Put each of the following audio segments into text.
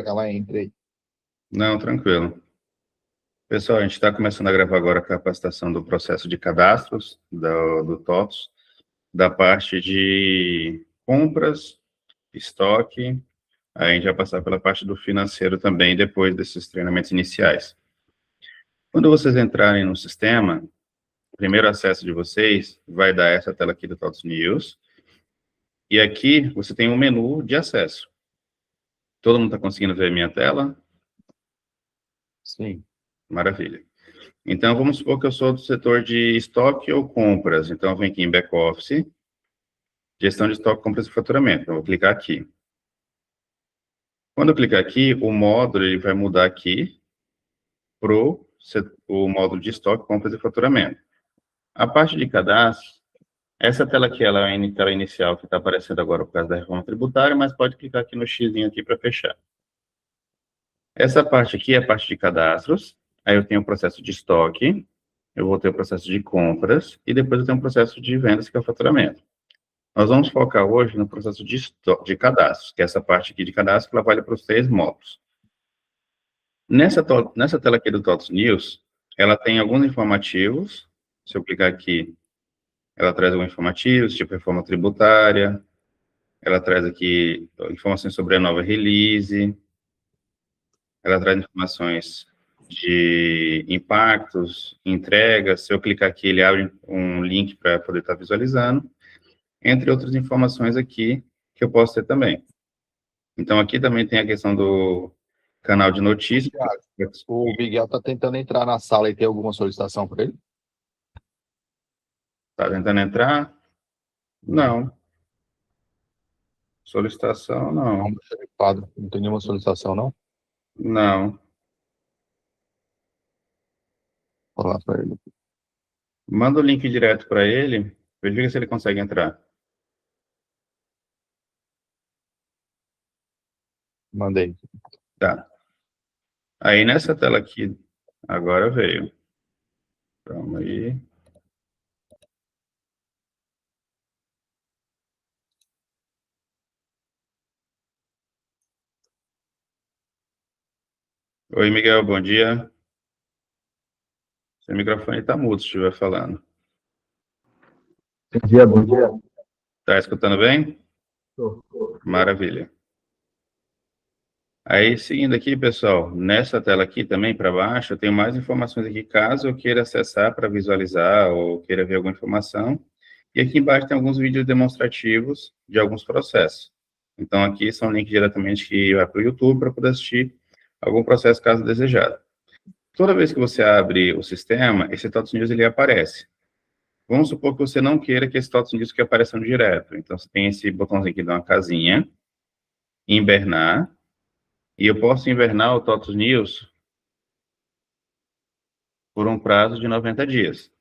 ela entre aí. Não, tranquilo. Pessoal, a gente está começando a gravar agora a capacitação do processo de cadastros do TOTS, da parte de compras, estoque, aí a gente vai passar pela parte do financeiro também, depois desses treinamentos iniciais. Quando vocês entrarem no sistema, o primeiro acesso de vocês vai dar essa tela aqui do TOTS News, e aqui você tem um menu de acesso. Todo mundo está conseguindo ver a minha tela? Sim. Maravilha. Então, vamos supor que eu sou do setor de estoque ou compras. Então, eu venho aqui em back-office, gestão de estoque, compras e faturamento. Eu vou clicar aqui. Quando eu clicar aqui, o módulo ele vai mudar aqui para o módulo de estoque, compras e faturamento. A parte de cadastro, essa tela aqui ela é a tela inicial que está aparecendo agora por causa da reforma tributária, mas pode clicar aqui no X aqui para fechar. Essa parte aqui é a parte de cadastros. Aí eu tenho o processo de estoque, eu vou ter o processo de compras, e depois eu tenho o processo de vendas, que é o faturamento. Nós vamos focar hoje no processo de cadastros, que é essa parte aqui de cadastro, que ela vale para os 3 módulos. Nessa tela aqui do TOTS News, ela tem alguns informativos. Se eu clicar aqui, ela traz alguns informativos, tipo reforma tributária, ela traz aqui informações sobre a nova release, ela traz informações de impactos, entregas. Se eu clicar aqui, ele abre um link para poder estar visualizando, entre outras informações aqui que eu posso ter também. Então, aqui também tem a questão do canal de notícias. O Miguel está tentando entrar na sala e tem alguma solicitação para ele? Está tentando entrar? Não. Solicitação, não. Não tem nenhuma solicitação, não? Não. Vou lá para ele. Manda o link direto para ele, verifica se ele consegue entrar. Mandei. Tá. Aí, nessa tela aqui, agora veio. Calma aí. Oi, Miguel, bom dia. Seu microfone está mudo se estiver falando. Bom dia, bom dia. Tá escutando bem? Tô. Maravilha. Aí, seguindo aqui, pessoal, nessa tela aqui também, para baixo, eu tenho mais informações aqui, caso eu queira acessar para visualizar ou queira ver alguma informação. E aqui embaixo tem alguns vídeos demonstrativos de alguns processos. Então, aqui são links diretamente que vai para o YouTube para poder assistir algum processo, caso desejado. Toda vez que você abre o sistema, esse TOTS News ele aparece. Vamos supor que você não queira que esse TOTS News fique aparecendo direto. Então, você tem esse botãozinho aqui, dá uma casinha, invernar, e eu posso invernar o TOTS News por um prazo de 90 dias.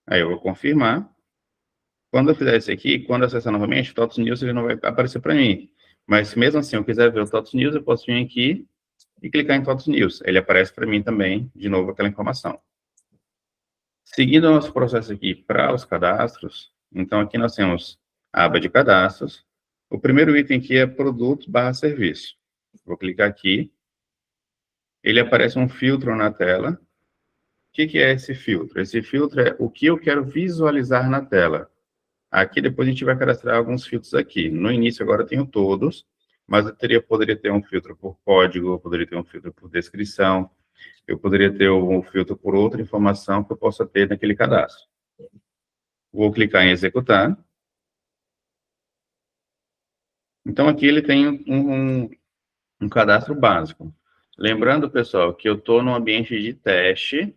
Aí eu vou confirmar. Quando eu fizer isso aqui, quando eu acessar novamente, o TOTS News ele não vai aparecer para mim. Mas se mesmo assim eu quiser ver o TOTS News, eu posso vir aqui e clicar em TOTS News. Ele aparece para mim também, de novo, aquela informação. Seguindo o nosso processo aqui para os cadastros, então aqui nós temos a aba de cadastros. O primeiro item aqui é produto/serviço. Vou clicar aqui. Ele aparece um filtro na tela. O que é esse filtro? Esse filtro é o que eu quero visualizar na tela. Aqui depois a gente vai cadastrar alguns filtros aqui. No início agora eu tenho todos, mas eu poderia ter um filtro por código, eu poderia ter um filtro por descrição, eu poderia ter um filtro por outra informação que eu possa ter naquele cadastro. Vou clicar em executar. Então aqui ele tem um cadastro básico. Lembrando, pessoal, que eu estou no ambiente de teste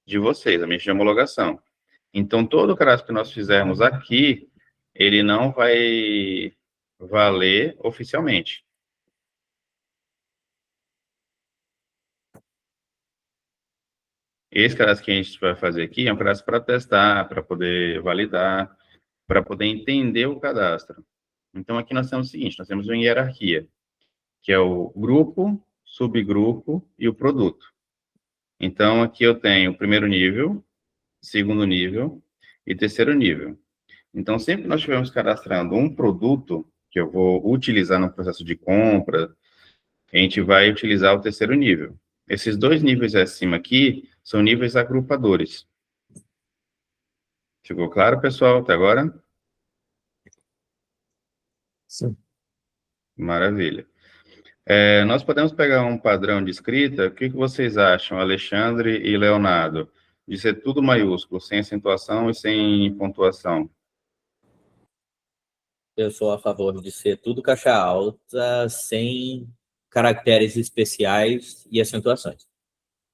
de vocês, ambiente de homologação. Então, todo o cadastro que nós fizermos aqui, ele não vai valer oficialmente. Esse cadastro que a gente vai fazer aqui é um cadastro para testar, para poder validar, para poder entender o cadastro. Então, aqui nós temos o seguinte, nós temos uma hierarquia, que é o grupo, subgrupo e o produto. Então, aqui eu tenho o primeiro nível, segundo nível e terceiro nível. Então, sempre que nós estivermos cadastrando um produto que eu vou utilizar no processo de compra, a gente vai utilizar o terceiro nível. Esses dois níveis acima aqui são níveis agrupadores. Ficou claro, pessoal, até agora? Sim. Maravilha. Nós podemos pegar um padrão de escrita. O que vocês acham, Alexandre e Leonardo? De ser tudo maiúsculo, sem acentuação e sem pontuação. Eu sou a favor de ser tudo caixa alta, sem caracteres especiais e acentuações.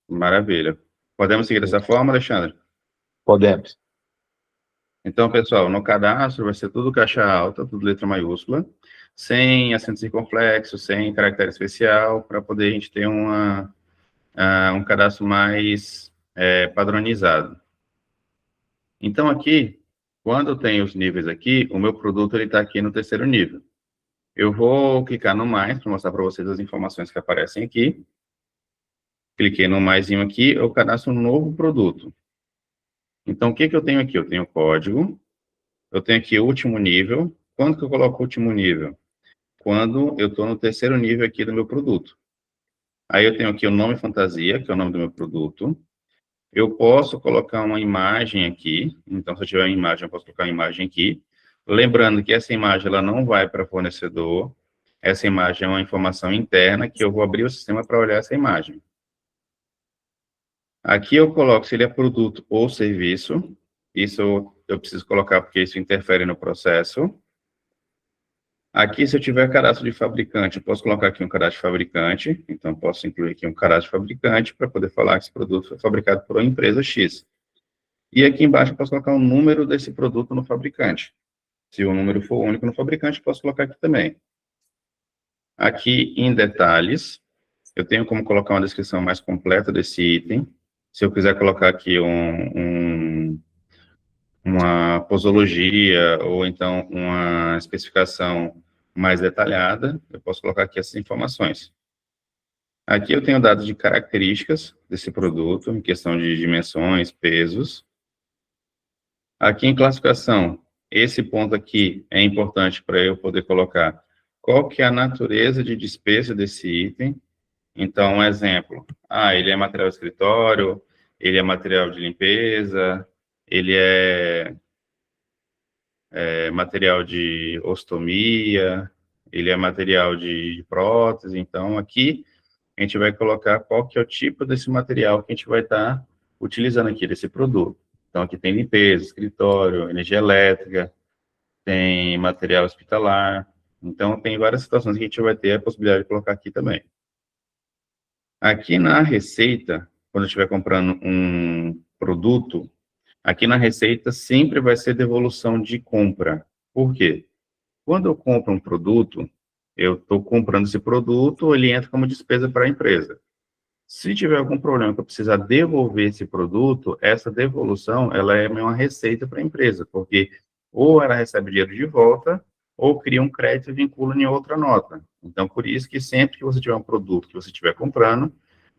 Maravilha. Podemos seguir dessa forma, Alexandre? Podemos. Então, pessoal, no cadastro vai ser tudo caixa alta, tudo letra maiúscula, sem acento circunflexo, sem caractere especial, para poder a gente ter um cadastro mais padronizado. Então, aqui, quando eu tenho os níveis aqui, o meu produto está aqui no terceiro nível. Eu vou clicar no mais, para mostrar para vocês as informações que aparecem aqui. Cliquei no maisinho aqui, eu cadastro um novo produto. Então, o que eu tenho aqui? Eu tenho o código, eu tenho aqui o último nível. Quando que eu coloco o último nível? Quando eu estou no terceiro nível aqui do meu produto. Aí eu tenho aqui o nome fantasia, que é o nome do meu produto. Eu posso colocar uma imagem aqui. Então, se eu tiver uma imagem, eu posso colocar uma imagem aqui. Lembrando que essa imagem ela não vai para fornecedor. Essa imagem é uma informação interna que eu vou abrir o sistema para olhar essa imagem. Aqui eu coloco se ele é produto ou serviço. Isso eu preciso colocar porque isso interfere no processo. Aqui, se eu tiver cadastro de fabricante, eu posso colocar aqui um cadastro de fabricante. Então, eu posso incluir aqui um cadastro de fabricante para poder falar que esse produto foi fabricado por uma empresa X. E aqui embaixo eu posso colocar o número desse produto no fabricante. Se o número for único no fabricante, eu posso colocar aqui também. Aqui, em detalhes, eu tenho como colocar uma descrição mais completa desse item. Se eu quiser colocar aqui uma posologia ou então uma especificação mais detalhada, eu posso colocar aqui essas informações. Aqui eu tenho dados de características desse produto, em questão de dimensões, pesos. Aqui em classificação, esse ponto aqui é importante para eu poder colocar qual que é a natureza de despejo desse item. Então, um exemplo, ele é material de escritório, ele é material de limpeza, ele é material de ostomia, ele é material de prótese. Então, aqui a gente vai colocar qual que é o tipo desse material que a gente vai estar utilizando aqui, desse produto. Então, aqui tem limpeza, escritório, energia elétrica, tem material hospitalar. Então, tem várias situações que a gente vai ter a possibilidade de colocar aqui também. Aqui na receita, quando eu estiver comprando um produto, aqui na receita sempre vai ser devolução de compra. Por quê? Quando eu compro um produto, eu estou comprando esse produto, ele entra como despesa para a empresa. Se tiver algum problema que eu precisar devolver esse produto, essa devolução, ela é uma receita para a empresa, porque ou ela recebe dinheiro de volta, ou cria um crédito e vincula em outra nota. Então, por isso que sempre que você tiver um produto que você estiver comprando,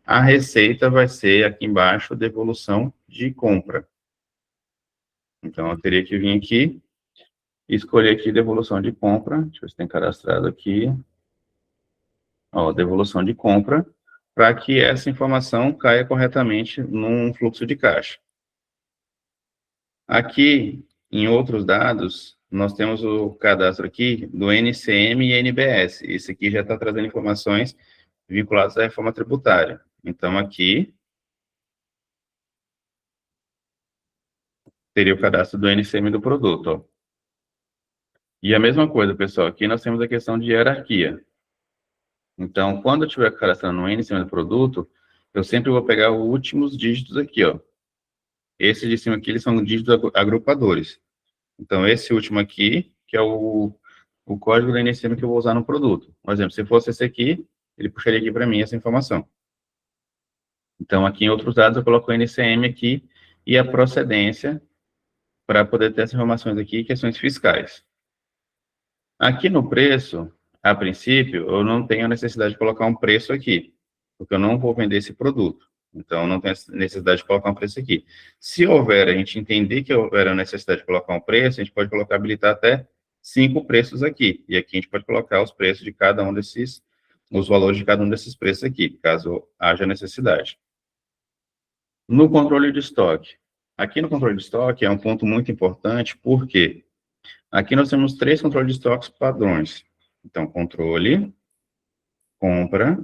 a receita vai ser aqui embaixo, devolução de compra. Então, eu teria que vir aqui, escolher aqui devolução de compra, deixa eu ver se tem cadastrado aqui, devolução de compra, para que essa informação caia corretamente num fluxo de caixa. Aqui, em outros dados, nós temos o cadastro aqui do NCM e NBS. Esse aqui já está trazendo informações vinculadas à reforma tributária. Então, aqui, teria o cadastro do NCM do produto. E a mesma coisa, pessoal, aqui nós temos a questão de hierarquia. Então, quando eu estiver cadastrando no NCM do produto, eu sempre vou pegar os últimos dígitos aqui, Esses de cima aqui, eles são dígitos agrupadores. Então, esse último aqui, que é o código da NCM que eu vou usar no produto. Por exemplo, se fosse esse aqui, ele puxaria aqui para mim essa informação. Então, aqui em outros dados, eu coloco o NCM aqui e a procedência para poder ter essas informações aqui, questões fiscais. Aqui no preço, a princípio, eu não tenho a necessidade de colocar um preço aqui, porque eu não vou vender esse produto. Então, não tem necessidade de colocar um preço aqui. Se houver, a gente entender que houver a necessidade de colocar um preço, a gente pode habilitar até 5 preços aqui. E aqui a gente pode colocar os preços de cada um desses os valores de cada um desses preços aqui, caso haja necessidade. No controle de estoque. Aqui no controle de estoque é um ponto muito importante, porque aqui nós temos 3 controles de estoques padrões. Então, controle, compra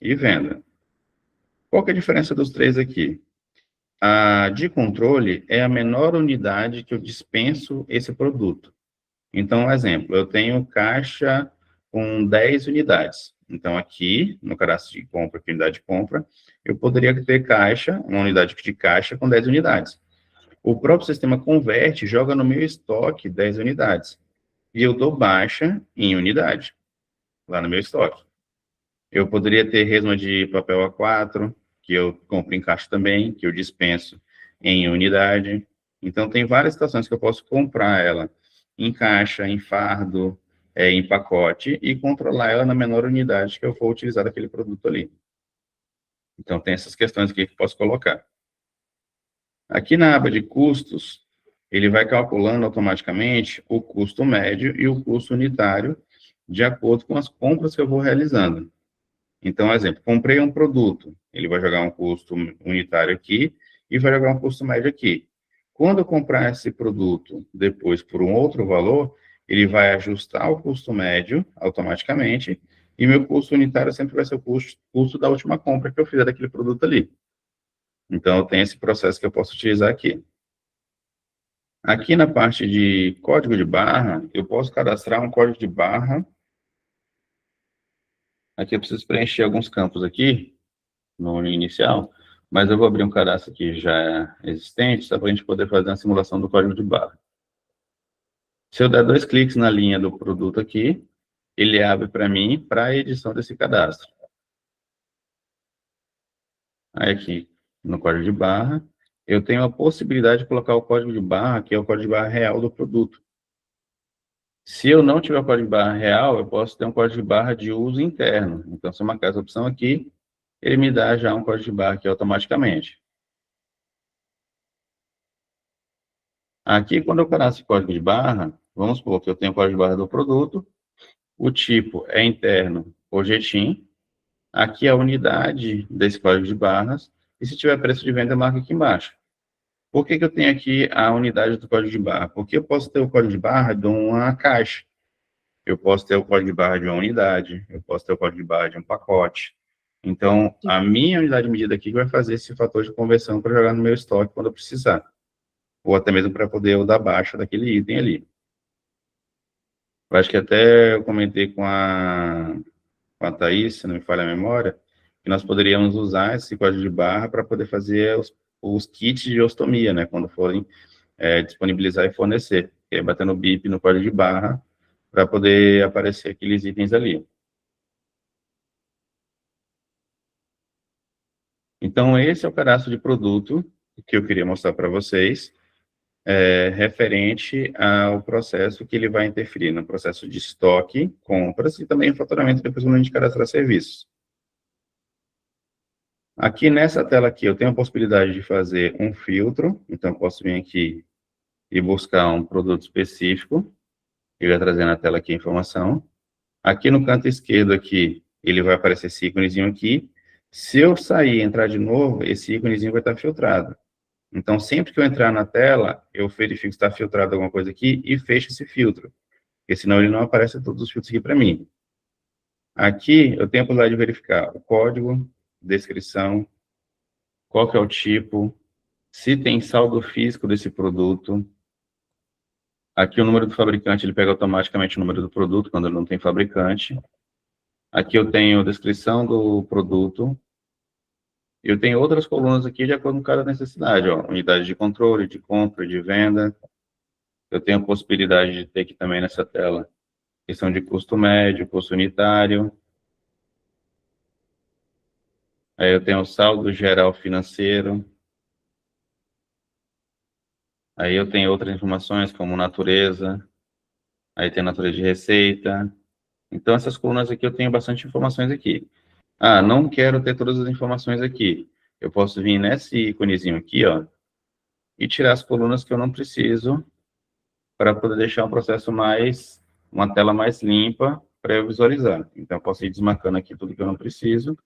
e venda. Qual que é a diferença dos 3 aqui? A de controle é a menor unidade que eu dispenso esse produto. Então, um exemplo, eu tenho caixa com 10 unidades. Então, aqui, no cadastro de compra, que é unidade de compra, eu poderia ter caixa, uma unidade de caixa com 10 unidades. O próprio sistema converte, joga no meu estoque 10 unidades. E eu dou baixa em unidade, lá no meu estoque. Eu poderia ter resma de papel A4, que eu compro em caixa também, que eu dispenso em unidade. Então, tem várias situações que eu posso comprar ela em caixa, em fardo, em pacote, e controlar ela na menor unidade que eu for utilizar daquele produto ali. Então, tem essas questões aqui que eu posso colocar. Aqui na aba de custos, ele vai calculando automaticamente o custo médio e o custo unitário, de acordo com as compras que eu vou realizando. Então, exemplo, comprei um produto, ele vai jogar um custo unitário aqui e vai jogar um custo médio aqui. Quando eu comprar esse produto depois por um outro valor, ele vai ajustar o custo médio automaticamente e meu custo unitário sempre vai ser o custo da última compra que eu fizer daquele produto ali. Então, eu tenho esse processo que eu posso utilizar aqui. Aqui na parte de código de barra, eu posso cadastrar um código de barra. Aqui eu preciso preencher alguns campos aqui, no inicial, mas eu vou abrir um cadastro aqui já existente, só para a gente poder fazer uma simulação do código de barra. Se eu der 2 cliques na linha do produto aqui, ele abre para mim para a edição desse cadastro. Aí aqui, no código de barra, eu tenho a possibilidade de colocar o código de barra, que é o código de barra real do produto. Se eu não tiver o código de barra real, eu posso ter um código de barra de uso interno. Então, se eu marcar essa opção aqui, ele me dá já um código de barra aqui automaticamente. Aqui, quando eu cadastro o código de barra, vamos supor que eu tenho o código de barra do produto, o tipo é interno ou jetim, aqui é a unidade desse código de barras, e se tiver preço de venda, marca aqui embaixo. Por que eu tenho aqui a unidade do código de barra? Porque eu posso ter o código de barra de uma caixa, eu posso ter o código de barra de uma unidade, eu posso ter o código de barra de um pacote. Então, a minha unidade de medida aqui vai fazer esse fator de conversão para jogar no meu estoque quando eu precisar. Ou até mesmo para poder eu dar baixa daquele item ali. Eu acho que até eu comentei com a Thaís, se não me falha a memória, que nós poderíamos usar esse código de barra para poder fazer os kits de ostomia, né, quando forem disponibilizar e fornecer. Que é batendo bip no código de barra para poder aparecer aqueles itens ali. Então, esse é o cadastro de produto que eu queria mostrar para vocês, referente ao processo que ele vai interferir no processo de estoque, compras e também o faturamento depois quando a gente cadastrar serviços. Aqui nessa tela aqui eu tenho a possibilidade de fazer um filtro, então eu posso vir aqui e buscar um produto específico, ele vai trazer na tela aqui a informação. Aqui no canto esquerdo aqui, ele vai aparecer esse íconezinho aqui. Se eu sair e entrar de novo, esse íconezinho vai estar filtrado. Então, sempre que eu entrar na tela, eu verifico se está filtrado alguma coisa aqui e fecho esse filtro, porque senão ele não aparece todos os filtros aqui para mim. Aqui, eu tenho a possibilidade de verificar o código, descrição, qual que é o tipo, se tem saldo físico desse produto. Aqui o número do fabricante, ele pega automaticamente o número do produto, quando ele não tem fabricante. Aqui eu tenho a descrição do produto. Eu tenho outras colunas aqui de acordo com cada necessidade, ó, unidade de controle, de compra, de venda. Eu tenho a possibilidade de ter aqui também nessa tela questão de custo médio, custo unitário. Aí eu tenho o saldo geral financeiro. Aí eu tenho outras informações como natureza. Aí tem natureza de receita. Então essas colunas aqui eu tenho bastante informações aqui. Ah, não quero ter todas as informações aqui. Eu posso vir nesse íconezinho aqui, ó, e tirar as colunas que eu não preciso para poder deixar um processo uma tela mais limpa para eu visualizar. Então, eu posso ir desmarcando aqui tudo que eu não preciso.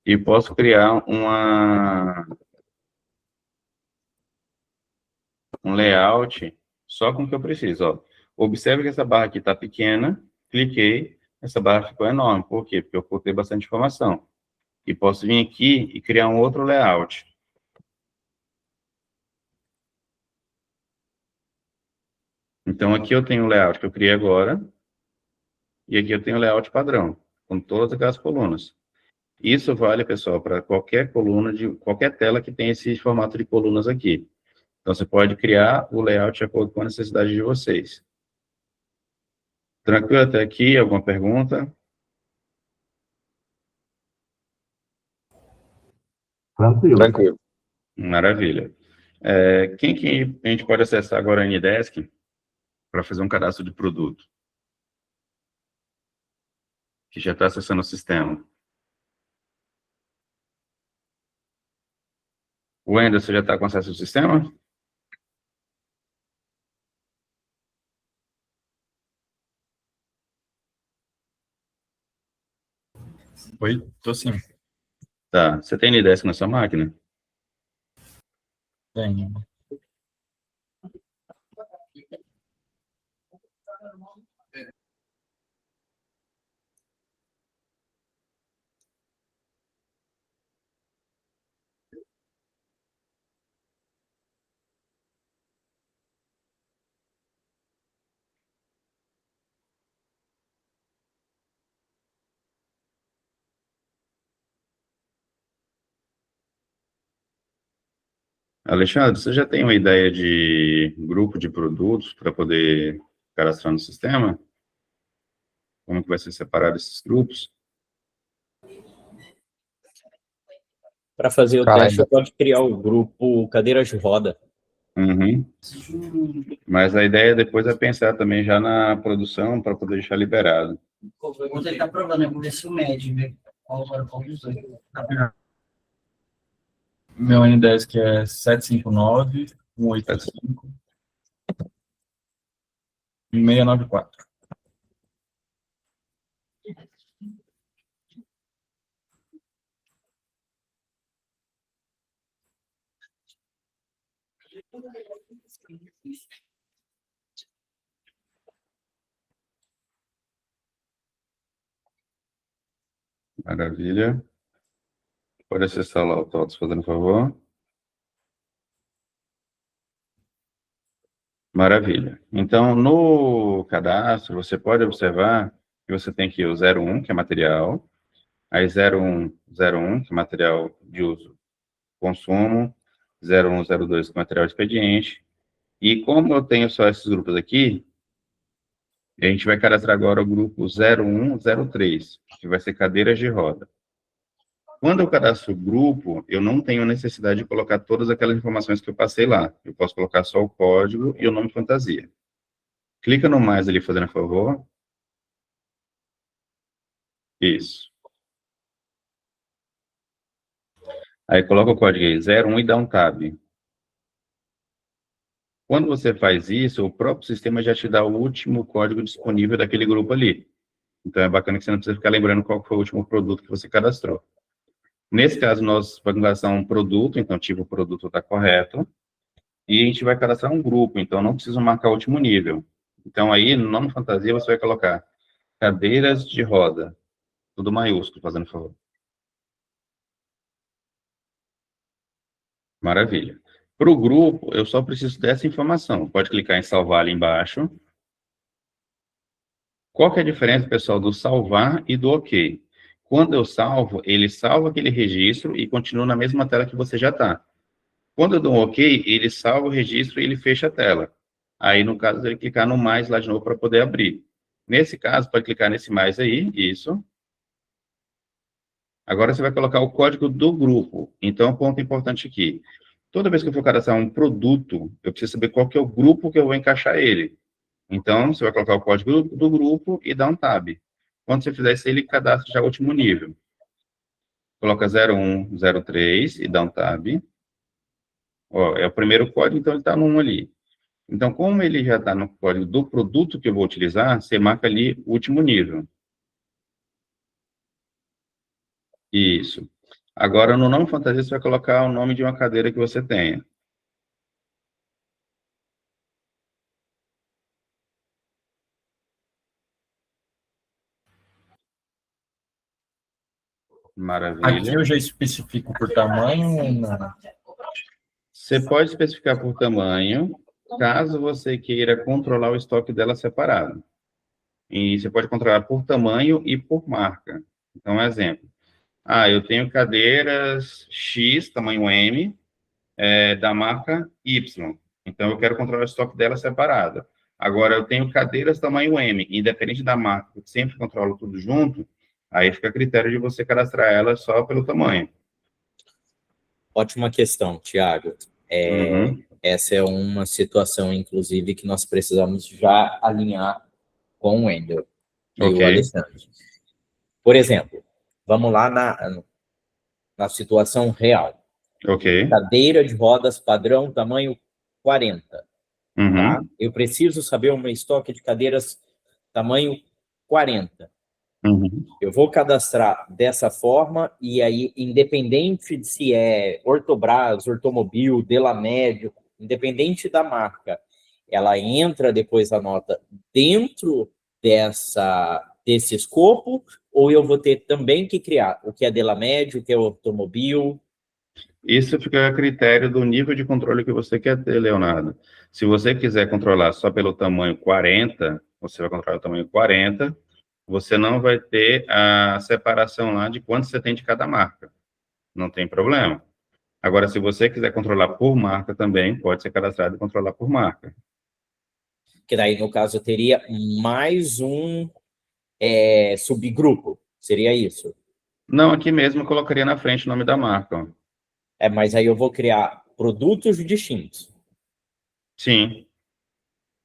E posso criar um layout só com o que eu preciso. Ó. Observe que essa barra aqui está pequena, cliquei, essa barra ficou enorme. Por quê? Porque eu cortei bastante informação. E posso vir aqui e criar um outro layout. Então, aqui eu tenho o layout que eu criei agora, e aqui eu tenho o layout padrão, com todas aquelas colunas. Isso vale, pessoal, para qualquer coluna, de qualquer tela que tenha esse formato de colunas aqui. Então, você pode criar o layout de acordo com a necessidade de vocês. Tranquilo até aqui? Alguma pergunta? Tranquilo. Maravilha. Quem que a gente pode acessar agora a Anidesk para fazer um cadastro de produto? Que já está acessando o sistema. O Wendel, você já está com acesso ao sistema? Oi, tô sim. Tá. Você tem Anidesk na sua máquina? Tenho. Alexandre, você já tem uma ideia de grupo de produtos para poder cadastrar no sistema? Como que vai ser separado esses grupos? Para fazer o Cara, teste, você pode criar o grupo cadeiras de roda. Uhum. Mas a ideia depois é pensar também já na produção para poder deixar liberado. Vou tentar provando, vou ver se o médio, ver qual dos dois. Meu Ndesk é 759-185-694. Maravilha. Pode acessar lá o TOTS, fazendo favor. Maravilha. Então, no cadastro, você pode observar que você tem aqui o 01, que é material, aí 0101, que é material de uso consumo, 0102, que é material de expediente, e como eu tenho só esses grupos aqui, a gente vai cadastrar agora o grupo 0103, que vai ser cadeiras de roda. Quando eu cadastro o grupo, eu não tenho necessidade de colocar todas aquelas informações que eu passei lá. Eu posso colocar só o código e o nome fantasia. Clica no mais ali, fazendo favor. Isso. Aí coloca o código aí, 01 e dá um tab. Quando você faz isso, o próprio sistema já te dá o último código disponível daquele grupo ali. Então é bacana que você não precisa ficar lembrando qual foi o último produto que você cadastrou. Nesse caso, nós vamos cadastrar um produto, então tipo o produto está correto. E a gente vai cadastrar um grupo, então não precisa marcar o último nível. Então aí, no nome fantasia, você vai colocar cadeiras de roda, tudo maiúsculo, fazendo favor. Maravilha. Para o grupo, eu só preciso dessa informação. Pode clicar em salvar ali embaixo. Qual que é a diferença, pessoal, do salvar e do OK? Quando eu salvo, ele salva aquele registro e continua na mesma tela que você já está. Quando eu dou um OK, ele salva o registro e ele fecha a tela. Aí, no caso, ele clicar no mais lá de novo para poder abrir. Nesse caso, pode clicar nesse mais aí, isso. Agora você vai colocar o código do grupo. Então, um ponto importante aqui. Toda vez que eu for cadastrar um produto, eu preciso saber qual que é o grupo que eu vou encaixar ele. Então, você vai colocar o código do grupo e dar um tab. Quando você fizer isso, ele cadastra já o último nível. Coloca 0103 e dá um tab. Ó, é o primeiro código, então ele está no 1 ali. Então, como ele já está no código do produto que eu vou utilizar, você marca ali o último nível. Isso. Agora, no nome fantasia, você vai colocar o nome de uma cadeira que você tenha. Maravilha. Aqui eu já especifico por tamanho ou não? Você pode especificar por tamanho, caso você queira controlar o estoque dela separado. E você pode controlar por tamanho e por marca. Então, exemplo. Eu tenho cadeiras X, tamanho M, da marca Y. Então, eu quero controlar o estoque dela separado. Agora, eu tenho cadeiras tamanho M, independente da marca, eu sempre controlo tudo junto, aí fica a critério de você cadastrar ela só pelo tamanho. Ótima questão, Thiago. Essa é uma situação, inclusive, que nós precisamos já alinhar com o Wendel e o Alessandro. Por exemplo, vamos lá na situação real. Cadeira de rodas padrão, tamanho 40. Tá? Eu preciso saber o meu estoque de cadeiras tamanho 40. Eu vou cadastrar dessa forma e aí, independente de se é Ortobras, Ortomobil, Delamed, independente da marca, ela entra depois a nota dentro desse escopo, ou eu vou ter também que criar o que é Delamed, o que é Ortomobil? Isso fica a critério do nível de controle que você quer ter, Leonardo. Se você quiser controlar só pelo tamanho 40, você vai controlar o tamanho 40, você não vai ter a separação lá de quanto você tem de cada marca. Não tem problema. Agora, se você quiser controlar por marca também, pode ser cadastrado e controlar por marca. Que daí, no caso, eu teria mais um subgrupo. Seria isso? Não, aqui mesmo eu colocaria na frente o nome da marca. Ó. Mas aí eu vou criar produtos distintos. Sim.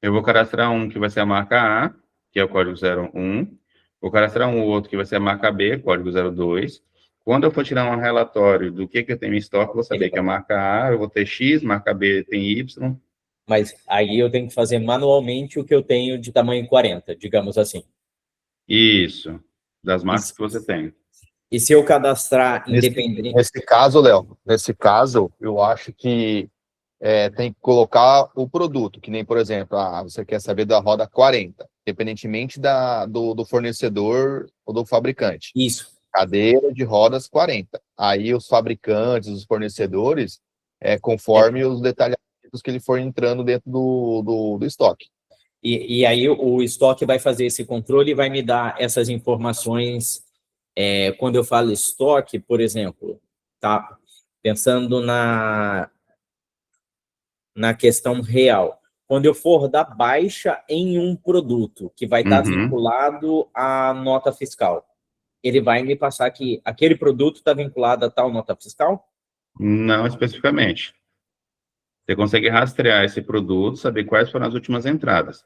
Eu vou cadastrar um que vai ser a marca A, que é o código 01. Vou cadastrar um outro que vai ser a marca B, código 02. Quando eu for tirar um relatório do que eu tenho em estoque, eu vou saber que a marca A eu vou ter X, marca B tem Y. Mas aí eu tenho que fazer manualmente o que eu tenho de tamanho 40, digamos assim. Isso, das marcas que você tem. E se eu cadastrar independente... Nesse caso, Léo, eu acho que tem que colocar o produto, que nem, por exemplo, você quer saber da roda 40, independentemente do fornecedor ou do fabricante. Isso. Cadeira de rodas 40. Aí os fabricantes, os fornecedores, conforme os detalhamentos que ele for entrando dentro do estoque. E aí o estoque vai fazer esse controle e vai me dar essas informações. Quando eu falo estoque, por exemplo, tá? Pensando na questão real. Quando eu for dar baixa em um produto que vai estar vinculado à nota fiscal, ele vai me passar que aquele produto está vinculado a tal nota fiscal? Não especificamente. Você consegue rastrear esse produto, saber quais foram as últimas entradas.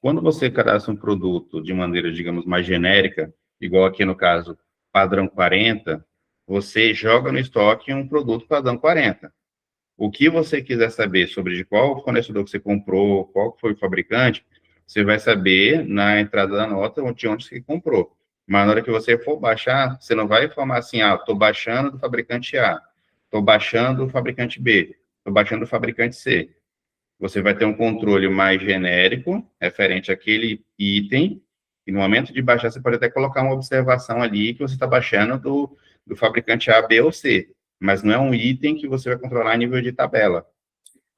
Quando você cadastra um produto de maneira, digamos, mais genérica, igual aqui no caso, padrão 40, você joga no estoque um produto padrão 40. O que você quiser saber sobre de qual fornecedor que você comprou, qual foi o fabricante, você vai saber na entrada da nota de onde você comprou. Mas na hora que você for baixar, você não vai informar assim, estou baixando do fabricante A, estou baixando do fabricante B, estou baixando do fabricante C. Você vai ter um controle mais genérico, referente àquele item, e no momento de baixar, você pode até colocar uma observação ali que você está baixando do fabricante A, B ou C, mas não é um item que você vai controlar a nível de tabela.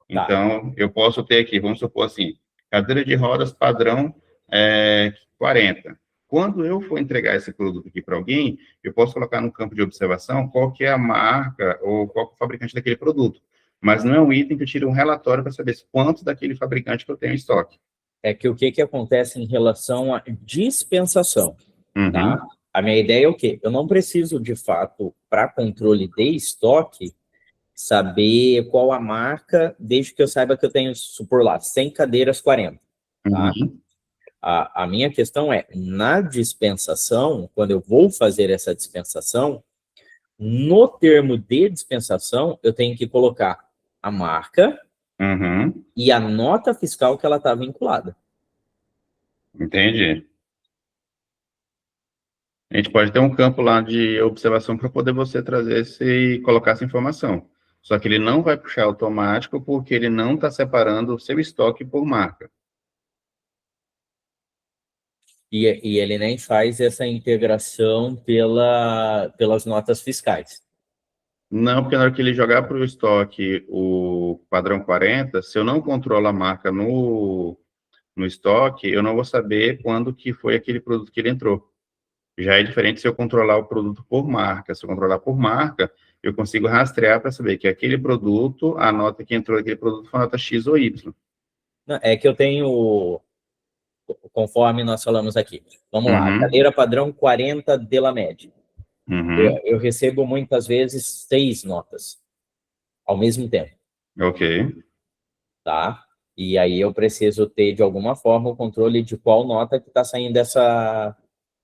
Então, eu posso ter aqui, vamos supor assim, cadeira de rodas padrão 40. Quando eu for entregar esse produto aqui para alguém, eu posso colocar no campo de observação qual que é a marca ou qual que é o fabricante daquele produto. Mas não é um item que eu tiro um relatório para saber quanto daquele fabricante que eu tenho em estoque. O que acontece em relação à dispensação, tá? A minha ideia é o quê? Eu não preciso, de fato, para controle de estoque, saber qual a marca, desde que eu saiba que eu tenho, supor lá, 100 cadeiras 40, tá? A minha questão é, na dispensação, quando eu vou fazer essa dispensação, no termo de dispensação, eu tenho que colocar a marca Uhum. e a nota fiscal que ela está vinculada. Entendi. A gente pode ter um campo lá de observação para poder você trazer e colocar essa informação. Só que ele não vai puxar automático porque ele não está separando o seu estoque por marca. E ele nem faz essa integração pelas notas fiscais. Não, porque na hora que ele jogar para o estoque o padrão 40, se eu não controlo a marca no estoque, eu não vou saber quando que foi aquele produto que ele entrou. Já é diferente se eu controlar o produto por marca. Se eu controlar por marca, eu consigo rastrear para saber que aquele produto, a nota que entrou daquele produto foi a nota X ou Y. Não, é que eu tenho, conforme nós falamos aqui, vamos lá, Uhum, cadeira padrão 40 Delamed. uhum, Eu recebo muitas vezes 6 notas ao mesmo tempo, ok, tá? E aí eu preciso ter, de alguma forma, o controle de qual nota que está saindo dessa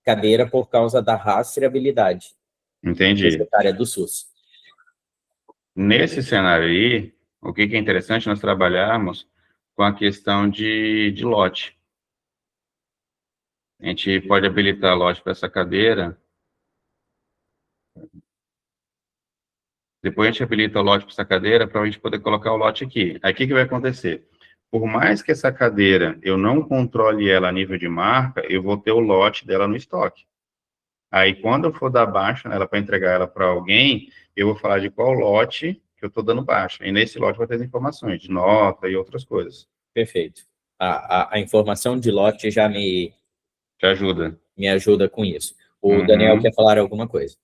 cadeira por causa da rastreabilidade entendi. necessária do SUS. Nesse cenário aí, o que que é interessante nós trabalharmos com a questão de lote. A gente pode habilitar lote para essa cadeira. Depois a gente habilita o lote para essa cadeira para a gente poder colocar o lote aqui. Aí o que que vai acontecer? Por mais que essa cadeira eu não controle ela a nível de marca, eu vou ter o lote dela no estoque. Aí quando eu for dar baixa nela para entregar ela para alguém, eu vou falar de qual lote que eu estou dando baixa. E nesse lote vai ter as informações de nota e outras coisas. Perfeito. A informação de lote já Te ajuda. me ajuda com isso. O Daniel Uhum. quer falar alguma coisa.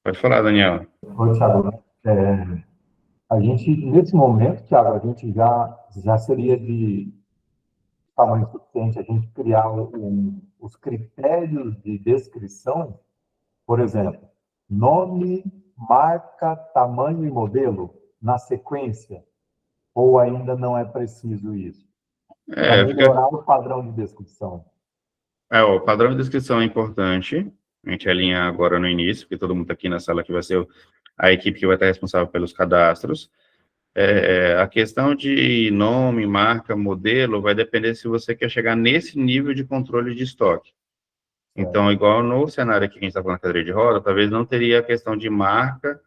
Pode falar, Daniel. Oi, Thiago. A gente, nesse momento, Thiago, a gente já seria de tamanho suficiente a gente criar os critérios de descrição, por exemplo, nome, marca, tamanho e modelo na sequência, ou ainda não é preciso isso? Para Fica melhorar o padrão de descrição. O padrão de descrição é importante. A gente alinha agora no início, porque todo mundo está aqui na sala que vai ser a equipe que vai estar responsável pelos cadastros. A questão de nome, marca, modelo, vai depender se você quer chegar nesse nível de controle de estoque. Então, igual no cenário aqui que a gente está falando da cadeira de roda, talvez não teria a questão de marca,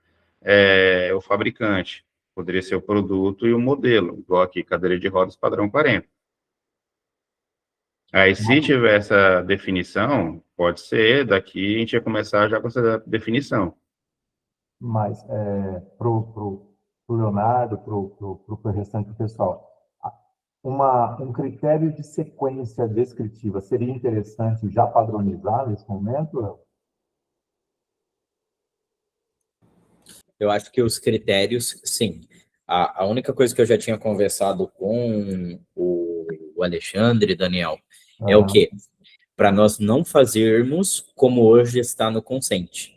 o fabricante. Poderia ser o produto e o modelo, igual aqui, cadeira de rodas padrão 40. Aí, se tiver essa definição, pode ser, daqui a gente ia começar já com essa definição. Mas para o Leonardo, para o restante do pessoal, um critério de sequência descritiva seria interessante já padronizar nesse momento, Léo? Eu acho que os critérios, sim. A única coisa que eu já tinha conversado com o Alexandre, Daniel, é o quê? Para nós não fazermos como hoje está no consent,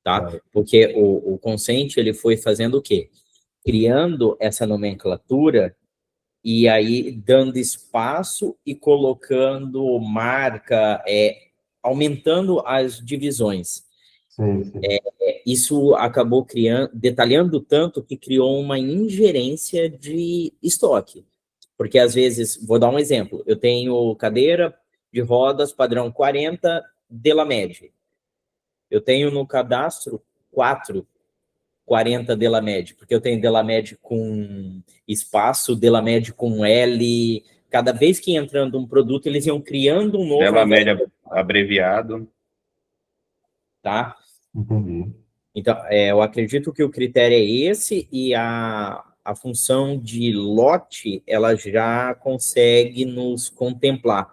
tá? Porque o consent, ele foi fazendo o quê? Criando essa nomenclatura e aí dando espaço e colocando marca, aumentando as divisões. Sim, sim. Isso acabou detalhando tanto que criou uma ingerência de estoque. Porque, às vezes, vou dar um exemplo, eu tenho cadeira de rodas padrão 40 Delamed. Eu tenho no cadastro 4 40 Delamed, porque eu tenho Delamed com espaço, Delamed com L. Cada vez que ia entrando um produto, eles iam criando um novo. Dela média abreviado. Tá? Entendi. Então, eu acredito que o critério é esse e a função de lote, ela já consegue nos contemplar,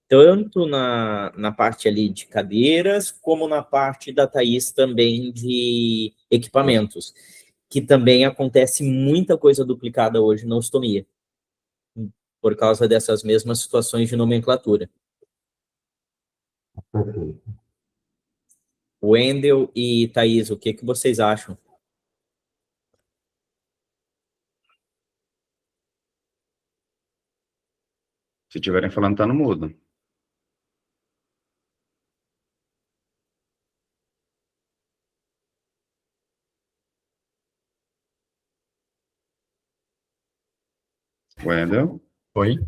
tanto na parte ali de cadeiras, como na parte da Thaís também de equipamentos, que também acontece muita coisa duplicada hoje na ostomia, por causa dessas mesmas situações de nomenclatura. Perfeito. Wendel e Thaís, o que vocês acham? Se estiverem falando, tá no mudo. Wendel? Oi?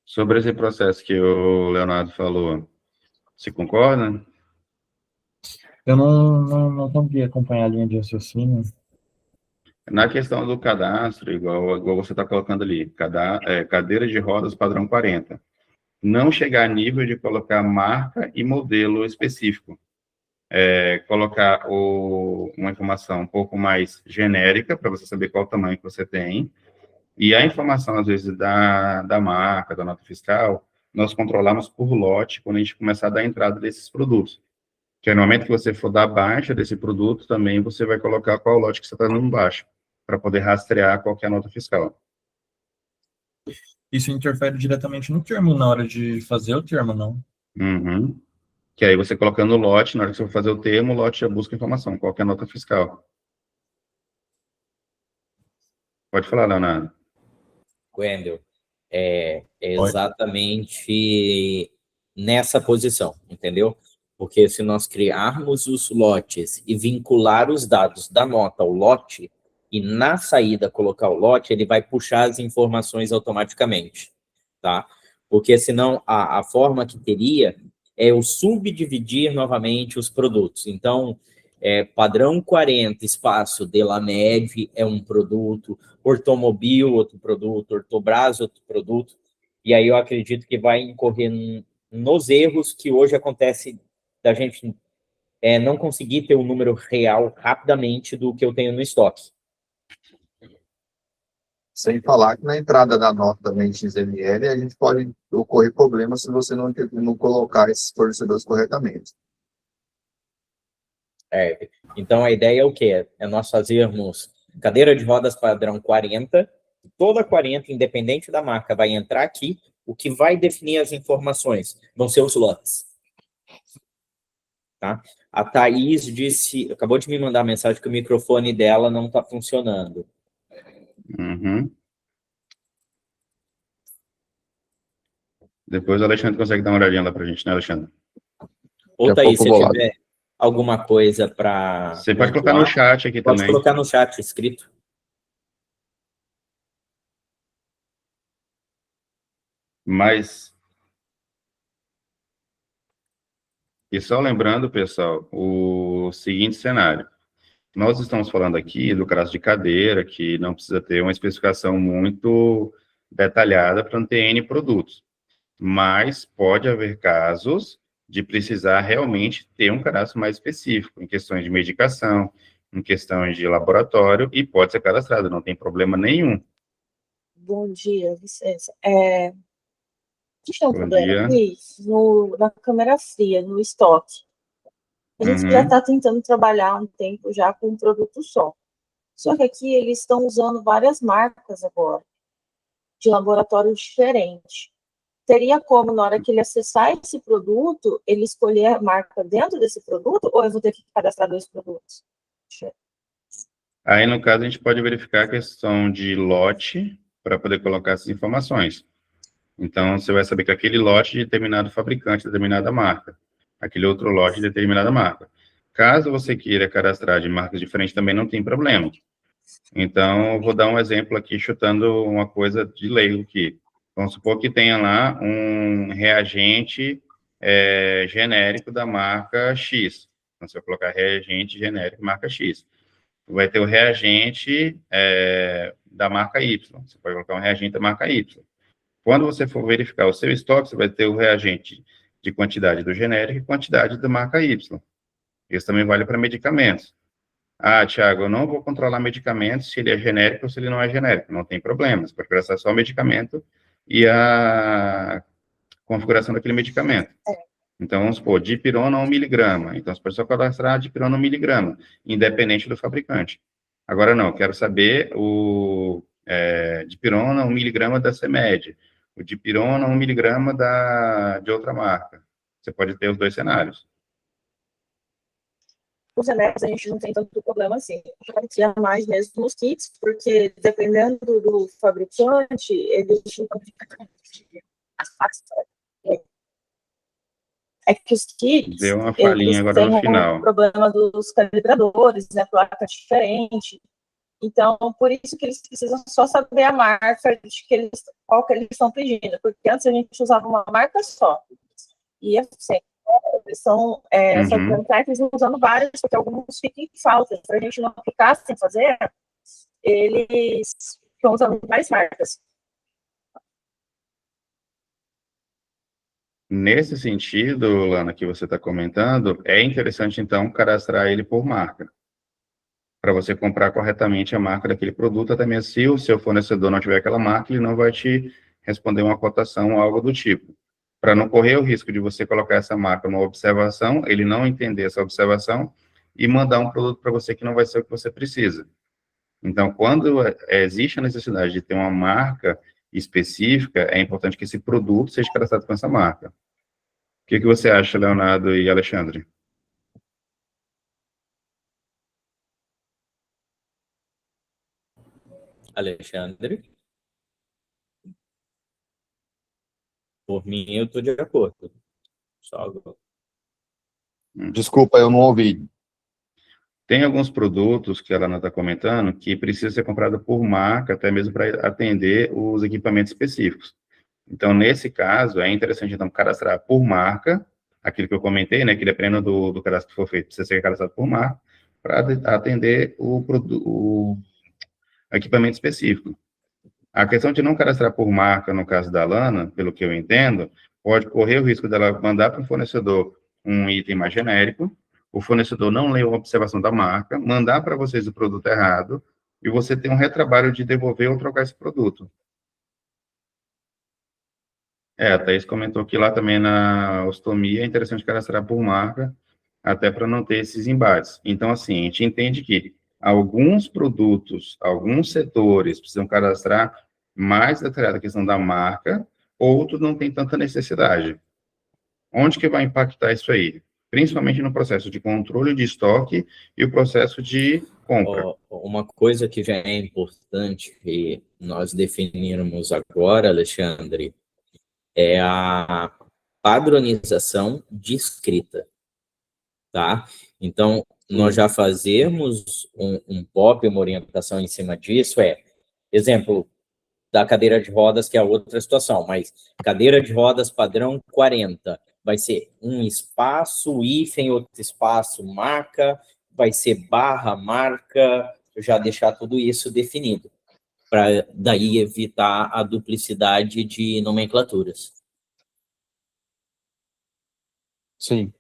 Sobre esse processo que o Leonardo falou, você concorda? Eu não consegui acompanhar a linha de raciocínio. Na questão do cadastro, igual você está colocando ali, cadeira de rodas padrão 40. Não chegar a nível de colocar marca e modelo específico. Colocar uma informação um pouco mais genérica, para você saber qual o tamanho que você tem, e a informação, às vezes, da marca, da nota fiscal, nós controlamos por lote quando a gente começar a dar entrada desses produtos. Que no momento que você for dar baixa desse produto, também você vai colocar qual lote que você está dando baixa, para poder rastrear qual que é a nota fiscal. Isso interfere diretamente no termo, na hora de fazer o termo, não? Uhum. Que aí você colocando o lote, na hora que você for fazer o termo, o lote já busca informação, qual que é a nota fiscal. Pode falar, Leonardo. Wendel, é Oi? exatamente nessa posição, entendeu? Porque se nós criarmos os lotes e vincular os dados da nota ao lote, e na saída colocar o lote, ele vai puxar as informações automaticamente, tá? Porque senão a forma que teria é eu subdividir novamente os produtos. Então, padrão 40, espaço Delamed é um produto, Ortomobil, outro produto, Ortobras, outro produto, e aí eu acredito que vai incorrer nos erros que hoje acontece da gente não conseguir ter um número real rapidamente do que eu tenho no estoque. Sem falar que na entrada da nota também XML, a gente pode ocorrer problemas se você não colocar esses fornecedores corretamente. Então, a ideia é o quê? É nós fazermos cadeira de rodas padrão 40, toda 40, independente da marca, vai entrar aqui, o que vai definir as informações vão ser os lotes. Tá? A Thaís acabou de me mandar a mensagem que o microfone dela não está funcionando. Uhum. Depois o Alexandre consegue dar uma olhadinha lá para a gente, né, Alexandre? Ou, Daqui a Thaís, pouco eu se vou lá. tiver alguma coisa para Você pode colocar no chat aqui pode também. colocar no chat escrito. Mas, e só lembrando, pessoal, o seguinte cenário. Nós estamos falando aqui do caso de cadeira, que não precisa ter uma especificação muito detalhada para não ter N produtos. Mas pode haver casos de precisar realmente ter um cadastro mais específico, em questões de medicação, em questões de laboratório, e pode ser cadastrado, não tem problema nenhum. Bom dia, licença. A gente tem um Bom problema dia. aqui na câmera fria, no estoque. A gente já Uhum. está tentando trabalhar há um tempo já com um produto só. Só que aqui eles estão usando várias marcas agora, de laboratórios diferentes. Teria como, na hora que ele acessar esse produto, ele escolher a marca dentro desse produto, ou eu vou ter que cadastrar 2 produtos? Aí, no caso, a gente pode verificar a questão de lote para poder colocar essas informações. Então, você vai saber que aquele lote de determinado fabricante, determinada marca, aquele outro lote de determinada marca. Caso você queira cadastrar de marcas diferentes, também não tem problema. Então, eu vou dar um exemplo aqui, chutando uma coisa de leigo aqui. Vamos supor que tenha lá um reagente genérico da marca X. Então, você vai colocar reagente genérico marca X. Vai ter o reagente da marca Y. Você pode colocar um reagente da marca Y. Quando você for verificar o seu estoque, você vai ter o reagente de quantidade do genérico e quantidade da marca Y. Isso também vale para medicamentos. Ah, Thiago, eu não vou controlar medicamentos se ele é genérico ou se ele não é genérico. Não tem problema. Você pode cadastrar só o medicamento e a configuração daquele medicamento. Então, vamos supor, dipirona 1 miligrama. Então, você pode só cadastrar dipirona 1 miligrama, independente do fabricante. Agora, não, quero saber o dipirona 1 miligrama da CEMED, o dipirona 1 miligrama de outra marca. Você pode ter os 2 cenários. Os remédios a gente não tem tanto problema assim. Tinha mais mesmo nos kits, porque dependendo do fabricante, eles que os kits, Deu uma falhinha eles agora têm no um final. problema dos calibradores, né, placa diferente. Então, por isso que eles precisam só saber a marca de qual que eles estão pedindo, porque antes a gente usava uma marca só. E assim, são fabricantes usando várias, porque alguns ficam em falta. Se a gente não ficar sem fazer, eles estão usando várias marcas. Nesse sentido, Lana, que você está comentando, é interessante, então, cadastrar ele por marca, para você comprar corretamente a marca daquele produto, até mesmo se o seu fornecedor não tiver aquela marca, ele não vai te responder uma cotação ou algo do tipo. Para não correr o risco de você colocar essa marca numa observação, ele não entender essa observação e mandar um produto para você que não vai ser o que você precisa. Então, quando existe a necessidade de ter uma marca específica, é importante que esse produto seja cadastrado com essa marca. O que você acha, Leonardo e Alexandre? Alexandre? Por mim, eu estou de acordo. Só... Desculpa, eu não ouvi. Tem alguns produtos que a Lana está comentando que precisa ser comprado por marca, até mesmo para atender os equipamentos específicos. Então, nesse caso, é interessante, então, cadastrar por marca, aquilo que eu comentei, né, que dependendo do cadastro que for feito, precisa ser cadastrado por marca, para atender o equipamento específico. A questão de não cadastrar por marca, no caso da Lana, pelo que eu entendo, pode correr o risco dela mandar para o fornecedor um item mais genérico, o fornecedor não lê a observação da marca, mandar para vocês o produto errado, e você tem um retrabalho de devolver ou trocar esse produto. A Thaís comentou que lá também na ostomia é interessante cadastrar por marca, até para não ter esses embates. Então, assim, a gente entende que alguns produtos, alguns setores precisam cadastrar mais detalhada a questão da marca, outros não tem tanta necessidade. Onde que vai impactar isso aí? Principalmente no processo de controle de estoque e o processo de compra. Uma coisa que já é importante que nós definirmos agora, Alexandre, é a padronização de escrita, tá? Então, nós já fazemos um POP, uma orientação em cima disso, exemplo, da cadeira de rodas, que é outra situação, mas cadeira de rodas padrão 40, vai ser um espaço, hífen, outro espaço, marca, vai ser barra, marca, já deixar tudo isso definido, para daí evitar a duplicidade de nomenclaturas. Sim.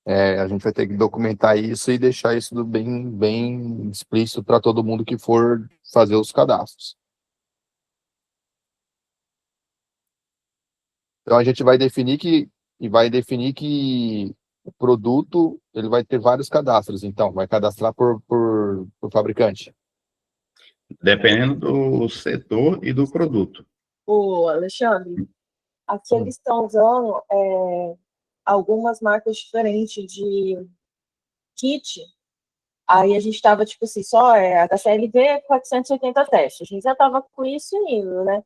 A gente vai ter que documentar isso e deixar isso bem explícito para todo mundo que for fazer os cadastros. Então, a gente vai definir que o produto ele vai ter vários cadastros. Então, vai cadastrar por fabricante. Dependendo do setor e do produto. O Alexandre, aqui eles estão usando algumas marcas diferentes de kit. Aí a gente estava, tipo assim, só a HCLV 480 testes. A gente já estava com isso indo, né?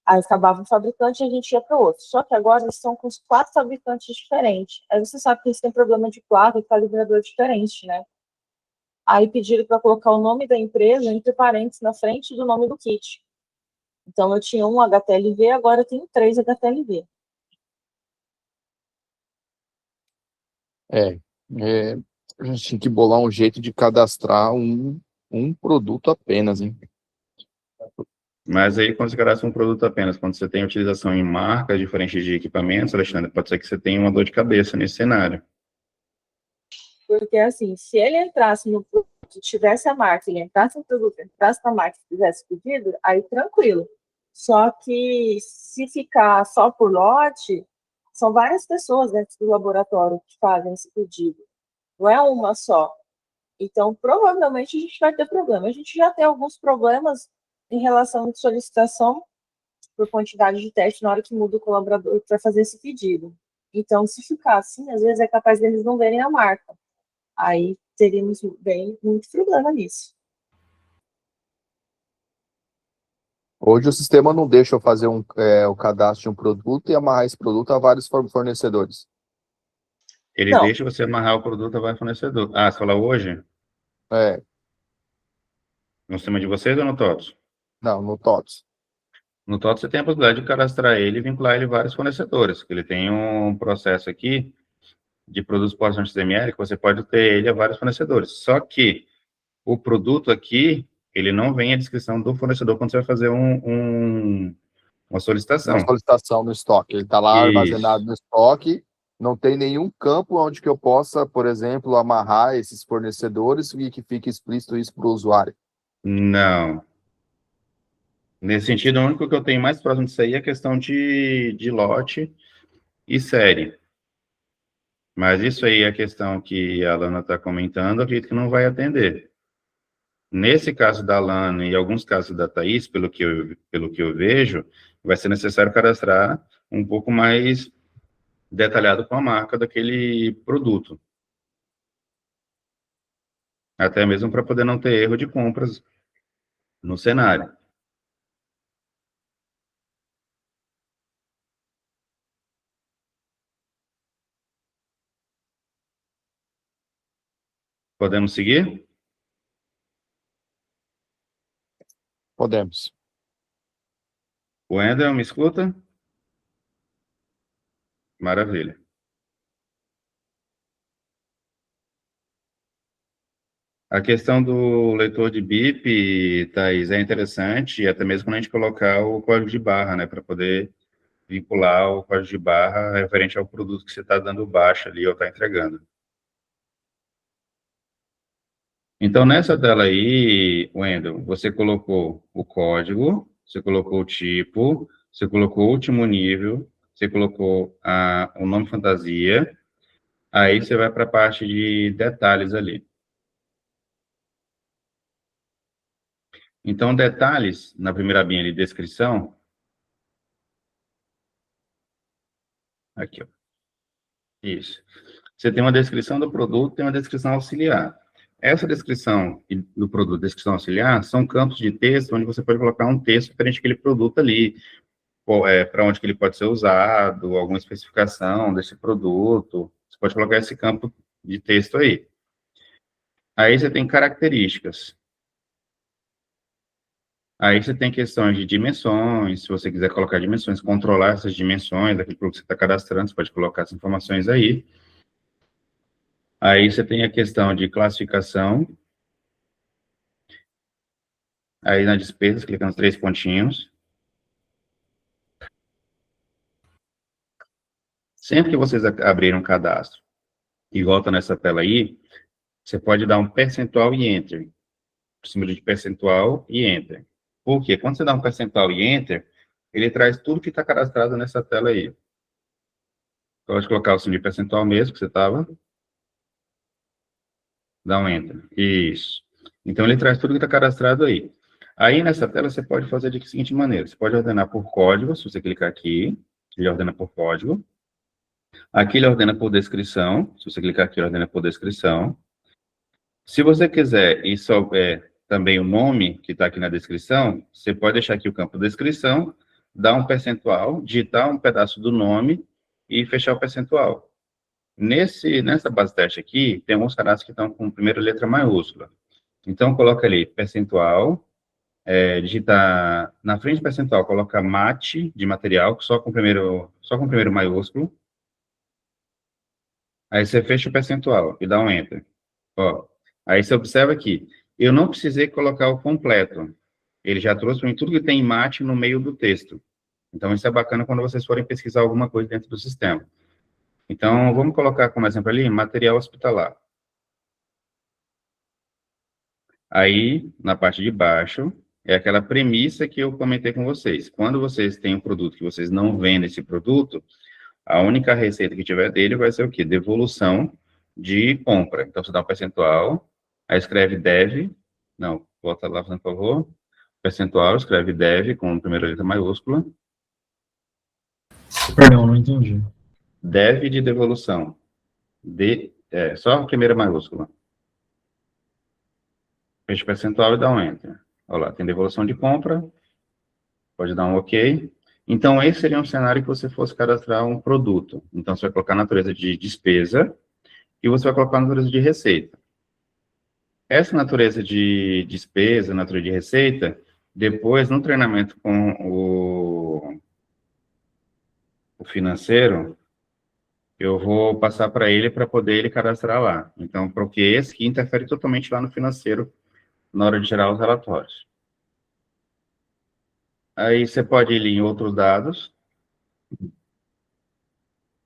Aí acabava um fabricante e a gente ia para o outro. Só que agora eles estão com os 4 fabricantes diferentes. Aí você sabe que eles têm problema de placa e calibrador diferente, né? Aí pediram para colocar o nome da empresa entre parênteses na frente do nome do kit. Então eu tinha um HTLV, agora eu tenho 3 HTLV. A gente tem que bolar um jeito de cadastrar um produto apenas, hein? Mas aí, quando você cadastra um produto apenas, quando você tem utilização em marcas diferentes de equipamentos, Alexandre, pode ser que você tenha uma dor de cabeça nesse cenário. Porque, assim, se ele entrasse no produto, tivesse a marca, ele entrasse no produto, entrasse na marca e fizesse pedido, aí tranquilo. Só que, se ficar só por lote, são várias pessoas dentro do laboratório que fazem esse pedido. Não é uma só. Então, provavelmente, a gente vai ter problema. A gente já tem alguns problemas em relação à solicitação por quantidade de teste na hora que muda o colaborador para fazer esse pedido. Então, se ficar assim, às vezes é capaz deles não verem a marca. Aí teríamos muito problema nisso. Hoje o sistema não deixa eu fazer o cadastro de um produto e amarrar esse produto a vários fornecedores. Ele deixa você amarrar o produto a vários fornecedores. Ah, você fala hoje? No sistema de vocês ou no TOTS? Não, no TOTS. No TOTS você tem a possibilidade de cadastrar ele e vincular ele a vários fornecedores, que ele tem um processo aqui de produtos pós-XML que você pode ter ele a vários fornecedores. Só que o produto aqui, ele não vem a descrição do fornecedor quando você vai fazer uma solicitação. Uma solicitação no estoque. Ele está lá armazenado no estoque, não tem nenhum campo onde que eu possa, por exemplo, amarrar esses fornecedores e que fique explícito isso para o usuário. Não. Nesse sentido, o único que eu tenho mais próximo disso aí é a questão de lote e série. Mas isso aí é a questão que a Lana está comentando, eu acredito que não vai atender. Nesse caso da Lana e alguns casos da Thaís, pelo que eu vejo, vai ser necessário cadastrar um pouco mais detalhado com a marca daquele produto. Até mesmo para poder não ter erro de compras no cenário. Podemos seguir? Podemos. Wendel, me escuta? Maravilha. A questão do leitor de BIP, Thaís, é interessante, e até mesmo quando a gente colocar o código de barra, né, para poder vincular o código de barra referente ao produto que você está dando baixa ali ou está entregando. Então, nessa tela aí, Wendel, você colocou o código, você colocou o tipo, você colocou o último nível, você colocou o nome fantasia, aí você vai para a parte de detalhes ali. Então, detalhes, na primeira linha de descrição, aqui, ó. Isso. Você tem uma descrição do produto, tem uma descrição auxiliar. Essa descrição do produto, descrição auxiliar, são campos de texto onde você pode colocar um texto referente àquele produto ali, para onde que ele pode ser usado, alguma especificação desse produto. Você pode colocar esse campo de texto aí. Aí você tem características. Aí você tem questões de dimensões, se você quiser colocar dimensões, controlar essas dimensões daquele produto que você está cadastrando, você pode colocar essas informações aí. Aí você tem a questão de classificação. Aí na despesa, clica nos 3 pontinhos. Sempre que vocês abrirem um cadastro e volta nessa tela aí, você pode dar um percentual e enter. Símbolo de percentual e enter. Por quê? Quando você dá um percentual e enter, ele traz tudo que está cadastrado nessa tela aí. Pode colocar o símbolo de percentual mesmo que você estava. Dá um enter. Isso. Então, ele traz tudo que está cadastrado aí. Aí, nessa tela, você pode fazer de seguinte maneira. Você pode ordenar por código, se você clicar aqui, ele ordena por código. Aqui ele ordena por descrição. Se você clicar aqui, ele ordena por descrição. Se você quiser e souber também o nome que está aqui na descrição, você pode deixar aqui o campo descrição, dar um percentual, digitar um pedaço do nome e fechar o percentual. Nessa base teste aqui, tem alguns cadastros que estão com primeira letra maiúscula. Então, coloca ali percentual, digitar na frente do percentual, coloca mate de material, só com o primeiro maiúsculo. Aí você fecha o percentual e dá um enter. Ó, aí você observa aqui, eu não precisei colocar o completo. Ele já trouxe para mim tudo que tem mate no meio do texto. Então, isso é bacana quando vocês forem pesquisar alguma coisa dentro do sistema. Então, vamos colocar como exemplo ali, material hospitalar. Aí, na parte de baixo, é aquela premissa que eu comentei com vocês. Quando vocês têm um produto que vocês não vendem esse produto, a única receita que tiver dele vai ser o quê? Devolução de compra. Então, você dá um percentual, aí escreve dev, não, volta lá, por favor, percentual, escreve dev com a primeira letra maiúscula. Perdão, não entendi. Dev de devolução. Só a primeira maiúscula. Fecha o percentual e dá um enter. Olha lá, tem devolução de compra, pode dar um OK. Então, esse seria um cenário que você fosse cadastrar um produto. Então, você vai colocar a natureza de despesa e você vai colocar a natureza de receita. Essa natureza de despesa, natureza de receita, depois, no treinamento com o financeiro, eu vou passar para ele poder ele cadastrar lá. Então, porque esse que interfere totalmente lá no financeiro, na hora de gerar os relatórios. Aí você pode ir em outros dados,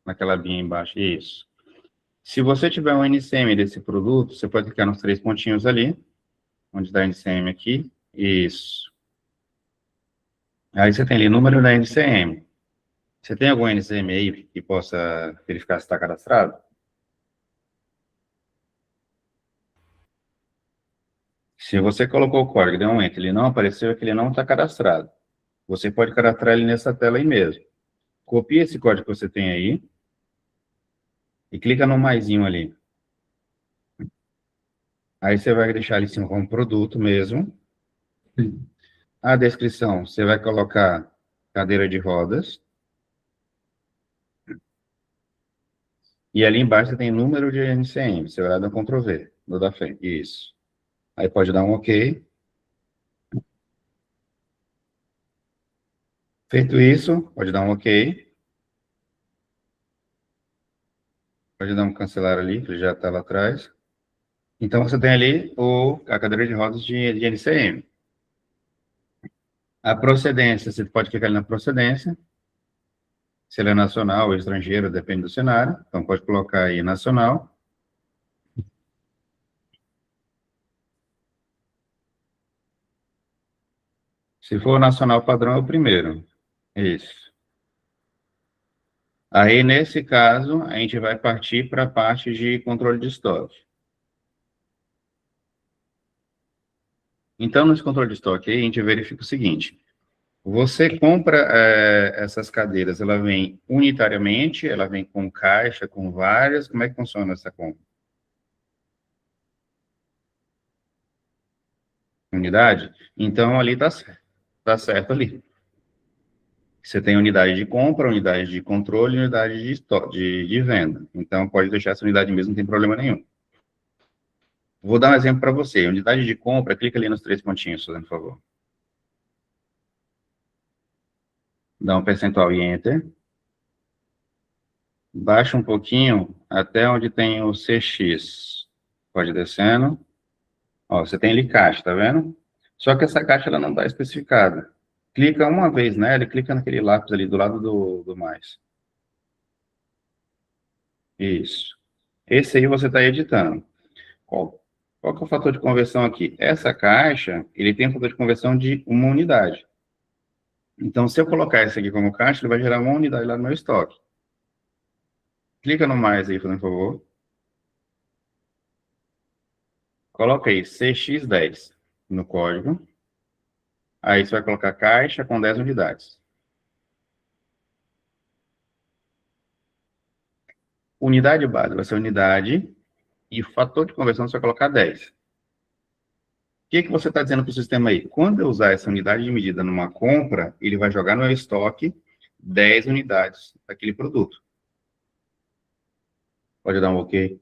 naquela linha embaixo, isso. Se você tiver um NCM desse produto, você pode clicar nos 3 pontinhos ali, onde está NCM aqui, isso. Aí você tem ali o número da NCM. Você tem algum NCM aí que possa verificar se está cadastrado? Se você colocou o código, deu um enter, ele não apareceu, é que ele não está cadastrado. Você pode cadastrar ele nessa tela aí mesmo. Copia esse código que você tem aí e clica no maisinho ali. Aí você vai deixar ali em cima como produto mesmo. A descrição, você vai colocar cadeira de rodas. E ali embaixo você tem número de NCM. Você vai lá dar Ctrl V, no da frente. Isso. Aí pode dar um OK. Feito isso, pode dar um OK. Pode dar um cancelar ali, que ele já está lá atrás. Então, você tem ali a cadeira de rodas de NCM. A procedência, você pode clicar ali na procedência. Se ele é nacional ou estrangeiro, depende do cenário. Então, pode colocar aí nacional. Se for nacional padrão, é o primeiro. Isso. Aí, nesse caso, a gente vai partir para a parte de controle de estoque. Então, nesse controle de estoque aí, a gente verifica o seguinte. Você compra essas cadeiras, ela vem unitariamente, ela vem com caixa, com várias, como é que funciona essa compra? Unidade? Então, ali tá certo ali. Você tem unidade de compra, unidade de controle, unidade de estoque, de venda. Então, pode deixar essa unidade mesmo, não tem problema nenhum. Vou dar um exemplo para você. Unidade de compra, clica ali nos 3 pontinhos, por favor. Dá um percentual e Enter. Baixa um pouquinho até onde tem o CX. Pode descendo. Ó, você tem ali caixa, tá vendo? Só que essa caixa ela não está especificada. Clica uma vez nela e clica naquele lápis ali do lado do mais. Isso. Esse aí você está editando. Qual que é o fator de conversão aqui? Essa caixa, ele tem um fator de conversão de uma unidade. Então, se eu colocar essa aqui como caixa, ele vai gerar uma unidade lá no meu estoque. Clica no mais aí, por favor. Coloca aí CX10 no código. Aí você vai colocar caixa com 10 unidades. Unidade base vai ser unidade e o fator de conversão você vai colocar 10. O que você está dizendo para o sistema aí? Quando eu usar essa unidade de medida numa compra, ele vai jogar no meu estoque 10 unidades daquele produto. Pode dar um OK.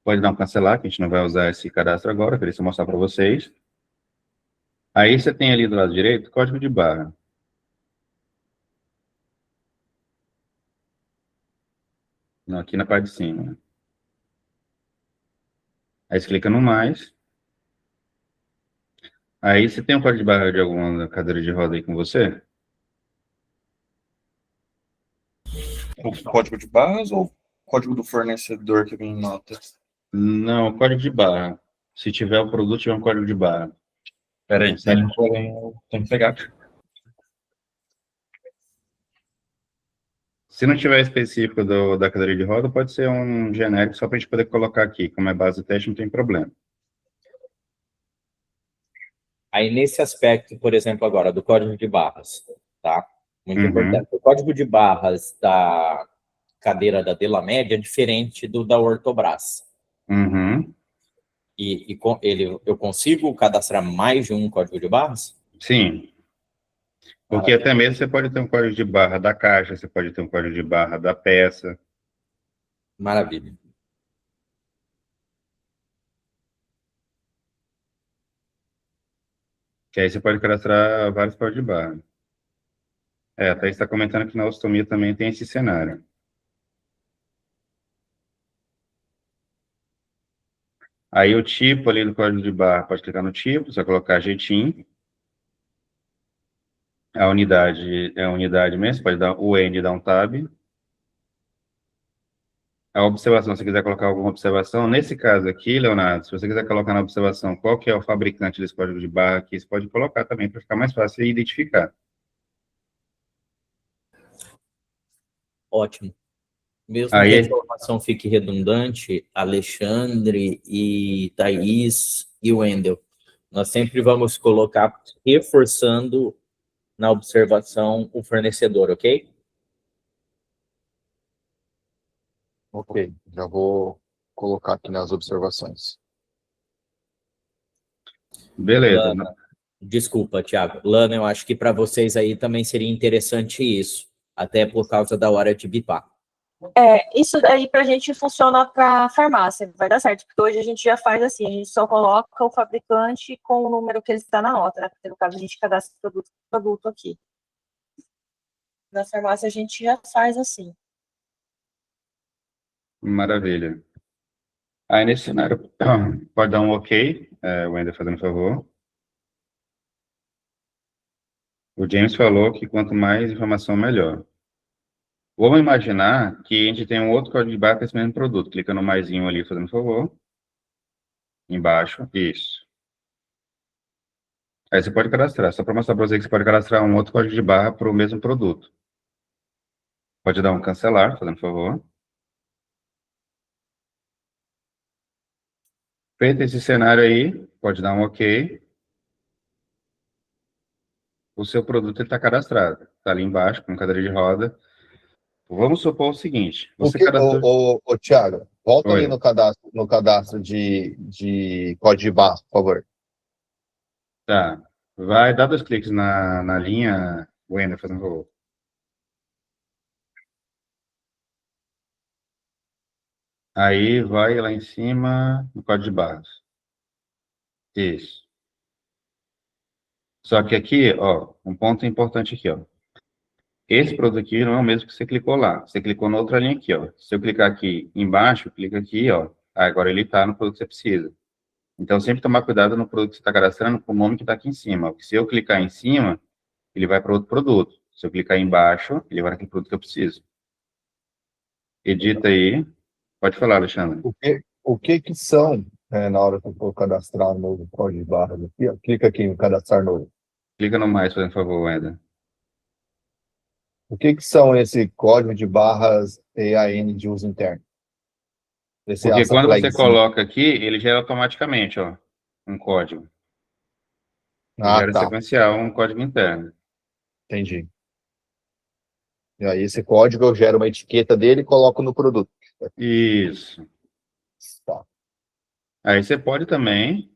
Pode dar um cancelar, que a gente não vai usar esse cadastro agora, queria só mostrar para vocês. Aí você tem ali do lado direito, código de barra. Não, aqui na parte de cima. Aí você clica no mais. Aí você tem um código de barra de alguma cadeira de roda aí com você? O código de barras ou o código do fornecedor que vem em nota? Não, código de barra. Se tiver o produto, tiver um código de barra. Espera aí, Porém, eu tenho que pegar. Se não tiver específico da cadeira de roda, pode ser um genérico, só para a gente poder colocar aqui. Como é base de teste, não tem problema. Aí, nesse aspecto, por exemplo, agora, do código de barras, tá? Muito importante. O código de barras da cadeira da Delamed é diferente do da Ortobras. Eu consigo cadastrar mais de um código de barras? Sim. Porque até mesmo você pode ter um código de barra da caixa, você pode ter um código de barra da peça. Maravilha. Que aí você pode cadastrar vários códigos de barra. A Thaís está comentando que na ostomia também tem esse cenário. Aí o tipo ali do código de barra, pode clicar no tipo, você vai colocar jeitinho. A unidade é a unidade mesmo, pode dar o N e dar um tab. A observação, se você quiser colocar alguma observação, nesse caso aqui, Leonardo, se você quiser colocar na observação qual que é o fabricante desse código de barra aqui, você pode colocar também para ficar mais fácil de identificar. Ótimo. Mesmo que a Aí, informação fique redundante, Alexandre e Thaís e Wendel, nós sempre vamos colocar reforçando na observação o fornecedor, ok? Ok, já vou colocar aqui nas observações. beleza. Lana, desculpa, Thiago. Lana, eu acho que para vocês aí também seria interessante isso, até por causa da hora de bipar. Isso daí pra gente funciona para farmácia, vai dar certo, porque hoje a gente já faz assim, a gente só coloca o fabricante com o número que ele está na nota, né? Porque no caso a gente cadastra produto aqui. Na farmácia a gente já faz assim. Maravilha. Aí, nesse cenário, pode dar um ok, o Wender fazendo favor. O James falou que quanto mais informação, melhor. Vamos imaginar que a gente tem um outro código de barra para esse mesmo produto. Clica no maisinho ali, fazendo favor. Embaixo, isso. Aí você pode cadastrar. Só para mostrar para você que você pode cadastrar um outro código de barra para o mesmo produto. Pode dar um cancelar, fazendo favor. Feito esse cenário aí, pode dar um ok. O seu produto está cadastrado. Está ali embaixo, com cadeira de roda. Vamos supor o seguinte. Você cadastrou... Thiago, volta Oi. ali no cadastro de código de barra, por favor. Tá. Vai dar 2 cliques na linha, Wender, fazendo favor. Aí vai lá em cima, no código de barras. Isso. Só que aqui, ó, um ponto importante aqui, ó. Esse produto aqui não é o mesmo que você clicou lá. Você clicou na outra linha aqui, ó. Se eu clicar aqui embaixo, clica aqui, ó. Agora ele está no produto que você precisa. Então, sempre tomar cuidado no produto que você está cadastrando com o nome que está aqui em cima. Porque se eu clicar em cima, ele vai para outro produto. Se eu clicar embaixo, ele vai para aquele produto que eu preciso. Edita aí. Pode falar, Alexandre. O que são, na hora que eu for cadastrar um novo código de barra aqui, ó, clica aqui em cadastrar novo. Clica no mais, por favor, Wender. O que são esse código de barras EAN de uso interno? Porque quando você coloca aqui, ele gera automaticamente, ó, um código. Gera sequencial, um código interno. Entendi. E aí esse código eu gero uma etiqueta dele e coloco no produto. Isso. Tá. Aí você pode também,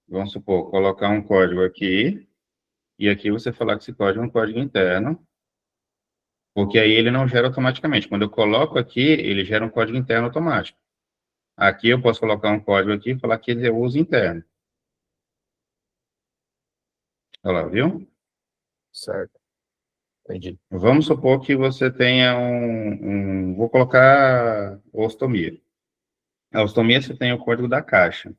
vamos supor, colocar um código aqui, e aqui você falar que esse código é um código interno, porque aí ele não gera automaticamente. Quando eu coloco aqui, ele gera um código interno automático. Aqui eu posso colocar um código aqui e falar que ele é uso interno. Olha lá, viu? Certo. Entendi. Vamos supor que você tenha vou colocar ostomia. A ostomia você tem o código da caixa.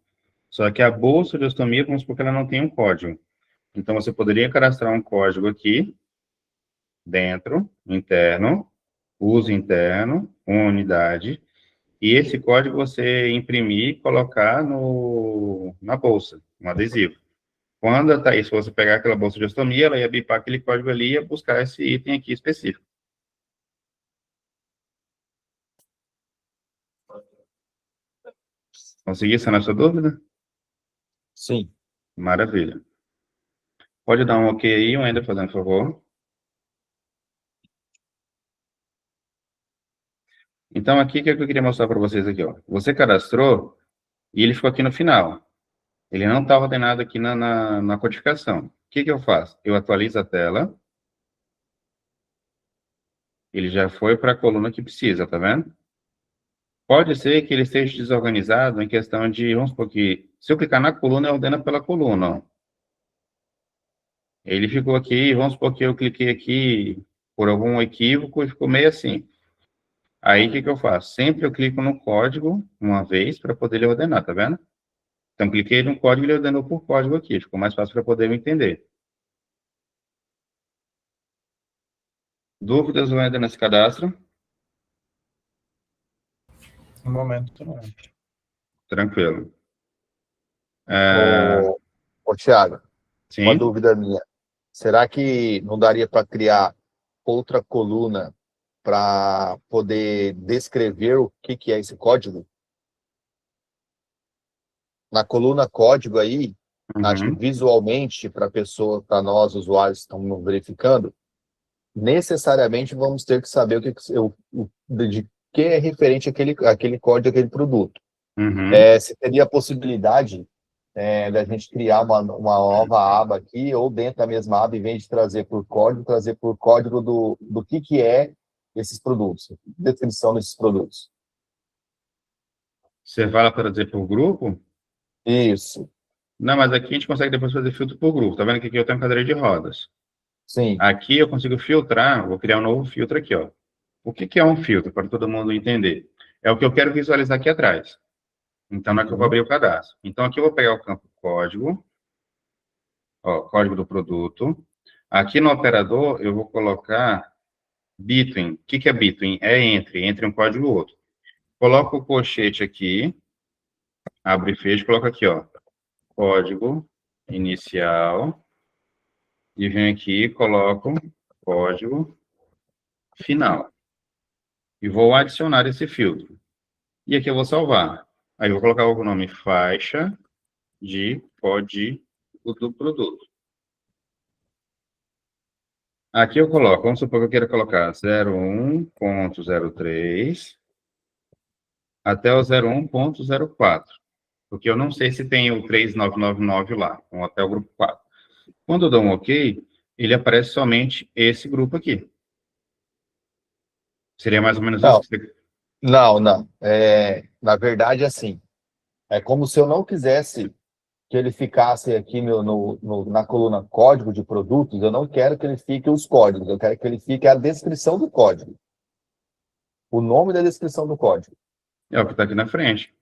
Só que a bolsa de ostomia, vamos supor que ela não tem um código. Então, você poderia cadastrar um código aqui, dentro, interno, uso interno, uma unidade, e esse código você imprimir e colocar na bolsa, um adesivo. Quando a Thaís fosse pegar aquela bolsa de ostomia, ela ia bipar aquele código ali e ia buscar esse item aqui específico. Consegui sanar sua dúvida? Sim. Maravilha. Pode dar um ok aí, Wender, fazendo favor. Então, aqui, o que eu queria mostrar para vocês aqui, ó. Você cadastrou e ele ficou aqui no final. Ele não está ordenado aqui na codificação. O que eu faço? Eu atualizo a tela. Ele já foi para a coluna que precisa, tá vendo? Pode ser que ele esteja desorganizado em questão de, vamos supor que, se eu clicar na coluna, ele ordena pela coluna, ó. Ele ficou aqui, vamos supor que eu cliquei aqui por algum equívoco e ficou meio assim. Aí, o que eu faço? Sempre eu clico no código uma vez para poder ele ordenar, tá vendo? Então, cliquei no código e ele ordenou por código aqui. Ficou mais fácil para poder me entender. Dúvidas ainda nesse cadastro? No momento, não. Tranquilo. Ô, Thiago, uma Sim? dúvida minha. Será que não daria para criar outra coluna para poder descrever o que é esse código? Na coluna código aí, acho que Uhum. visualmente, para a pessoa, para nós, usuários que estamos verificando, necessariamente vamos ter que saber de que é referente aquele código, aquele produto. Uhum. Se teria a possibilidade da gente criar uma nova aba aqui, ou dentro da mesma aba, em vez de trazer por código do que é esses produtos, descrição desses produtos. Você fala para dizer por grupo? Isso, Não, mas aqui a gente consegue depois fazer filtro por grupo. Tá vendo que aqui eu tenho cadeira de rodas. sim. Aqui eu consigo filtrar, vou criar um novo filtro aqui, ó. O que é um filtro, para todo mundo entender? É o que eu quero visualizar aqui atrás. Então, não é que eu vou abrir o cadastro. Então, aqui eu vou pegar o campo código, ó, código do produto. Aqui no operador, eu vou colocar between. O que é between? É entre um código e outro. Coloco o colchete aqui, abre e fecha, coloco aqui, ó, código inicial, e venho aqui e coloco código final. E vou adicionar esse filtro. E aqui eu vou salvar. Aí eu vou colocar o nome faixa de código do produto. Aqui eu coloco, vamos supor que eu queira colocar 01.03 até o 01.04, porque eu não sei se tem o 3999 lá, ou até o grupo 4. Quando eu dou um OK, ele aparece somente esse grupo aqui. Seria mais ou menos isso que você... Não. Na verdade, assim, é como se eu não quisesse que ele ficasse aqui na coluna código de produtos, eu não quero que ele fique os códigos, eu quero que ele fique a descrição do código. O nome da descrição do código. É o que está aqui na frente.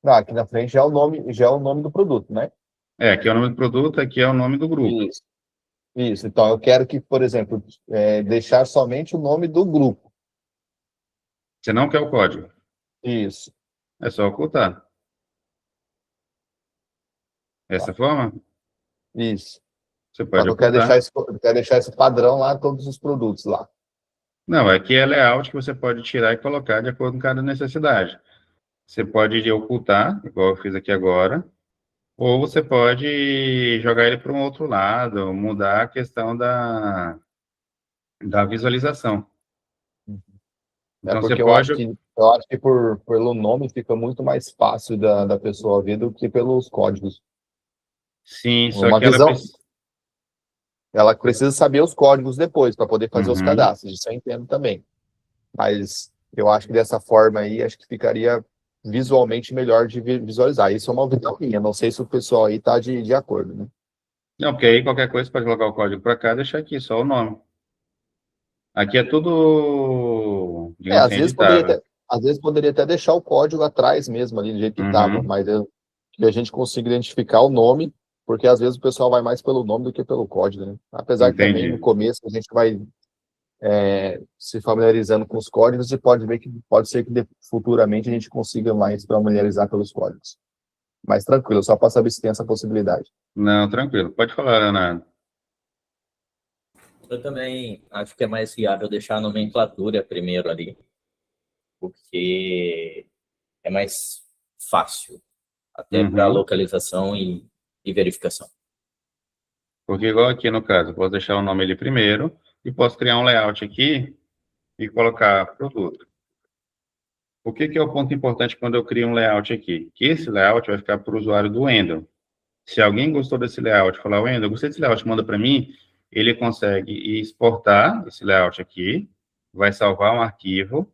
Aqui na frente já é o nome do produto, né? Aqui é o nome do produto, aqui é o nome do grupo. Isso. Então, eu quero que, por exemplo, deixar somente o nome do grupo. Você não quer o código. Isso. É só ocultar. Dessa forma? Isso. Você pode Eu quero ocultar. deixar esse padrão lá, todos os produtos lá. Não, aqui é layout que você pode tirar e colocar de acordo com cada necessidade. Você pode ocultar, igual eu fiz aqui agora, ou você pode jogar ele para um outro lado, mudar a questão da visualização. Então, Porque você eu pode... acho que pelo nome fica muito mais fácil da pessoa ver do que pelos códigos. Sim, só Uma que ela visão, precisa... ela precisa saber os códigos depois, para poder fazer os Uhum. cadastros. Isso eu entendo também. Mas eu acho que dessa forma aí, acho que ficaria visualmente melhor de visualizar. Isso é uma opinião minha. Não sei se o pessoal aí está de acordo, né? Não, porque aí qualquer coisa você pode colocar o código para cá e deixar aqui, só o nome. Aqui é tudo, digamos assim, editável. Às vezes poderia até deixar o código atrás mesmo, ali do jeito que estava, Uhum. mas que a gente consiga identificar o nome, porque às vezes o pessoal vai mais pelo nome do que pelo código, né? Apesar que também Entendi. no começo a gente vai se familiarizando com os códigos e pode ver que pode ser que futuramente a gente consiga mais familiarizar pelos códigos. Mas tranquilo, só para saber se tem essa possibilidade. Não, tranquilo. Pode falar, Leonardo. Eu também acho que é mais viável deixar a nomenclatura primeiro ali, porque é mais fácil, até para Uhum. localização e verificação. Porque igual aqui no caso, eu posso deixar o nome ali primeiro e posso criar um layout aqui e colocar produto. O que é o ponto importante quando eu crio um layout aqui? Que esse layout vai ficar para o usuário do Wendel. Se alguém gostou desse layout, falar, Wendel, gostei desse layout, manda para mim, ele consegue exportar esse layout aqui, vai salvar um arquivo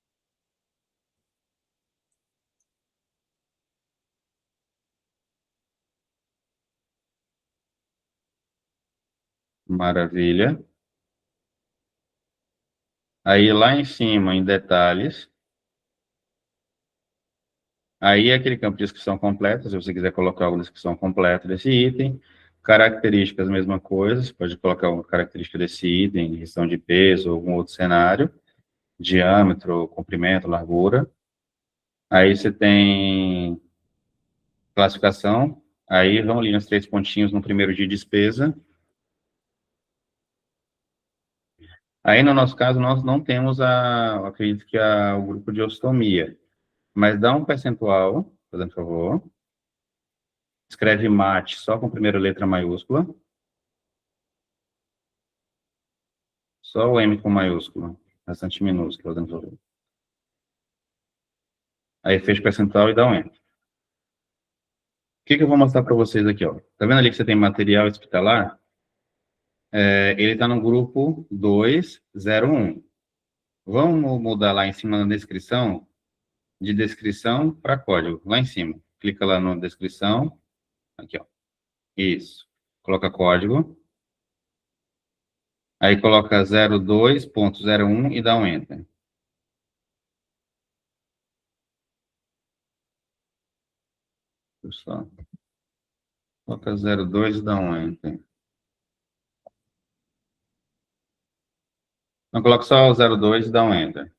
Maravilha. Aí, lá em cima, em detalhes. Aí, é aquele campo de descrição completa, se você quiser colocar alguma descrição completa desse item. Características, mesma coisa, você pode colocar uma característica desse item, questão de peso, ou algum outro cenário. Diâmetro, comprimento, largura. Aí, você tem classificação. Aí, vão ali nos 3 pontinhos no primeiro de despesa. Aí, no nosso caso, nós não temos acredito que o grupo de ostomia. Mas dá um percentual, fazendo favor. Escreve mate só com a primeira letra maiúscula. Só o M com maiúscula. Bastante minúsculo, fazendo favor. Aí fecha o percentual e dá um Enter. O que eu vou mostrar para vocês aqui, ó. Tá vendo ali que você tem material hospitalar? Ele está no grupo 201. Vamos mudar lá em cima na descrição, de descrição para código, lá em cima. Clica lá na descrição, aqui, ó. Isso. Coloca código. Aí coloca 02.01 e dá um Enter. Só. Coloca 02 e dá um Enter. Não, coloca só o 02 e dá um Enter.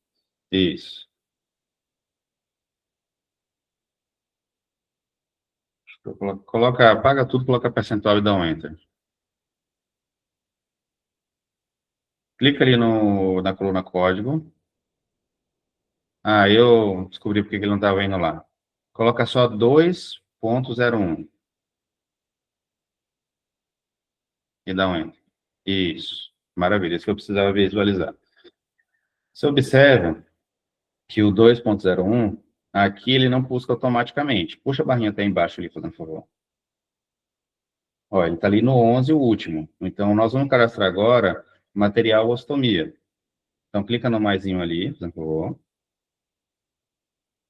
Isso. Apaga tudo, coloca percentual e dá um Enter. Clica ali na coluna código. Eu descobri porque ele não estava indo lá. Coloca só 2.01. E dá um Enter. Isso. Maravilha, isso que eu precisava visualizar. Você observa que o 2.01, aqui ele não busca automaticamente. Puxa a barrinha até embaixo ali, fazendo favor. Ó, ele está ali no 11, o último. Então, nós vamos cadastrar agora material ostomia. Então, clica no maisinho ali, por favor.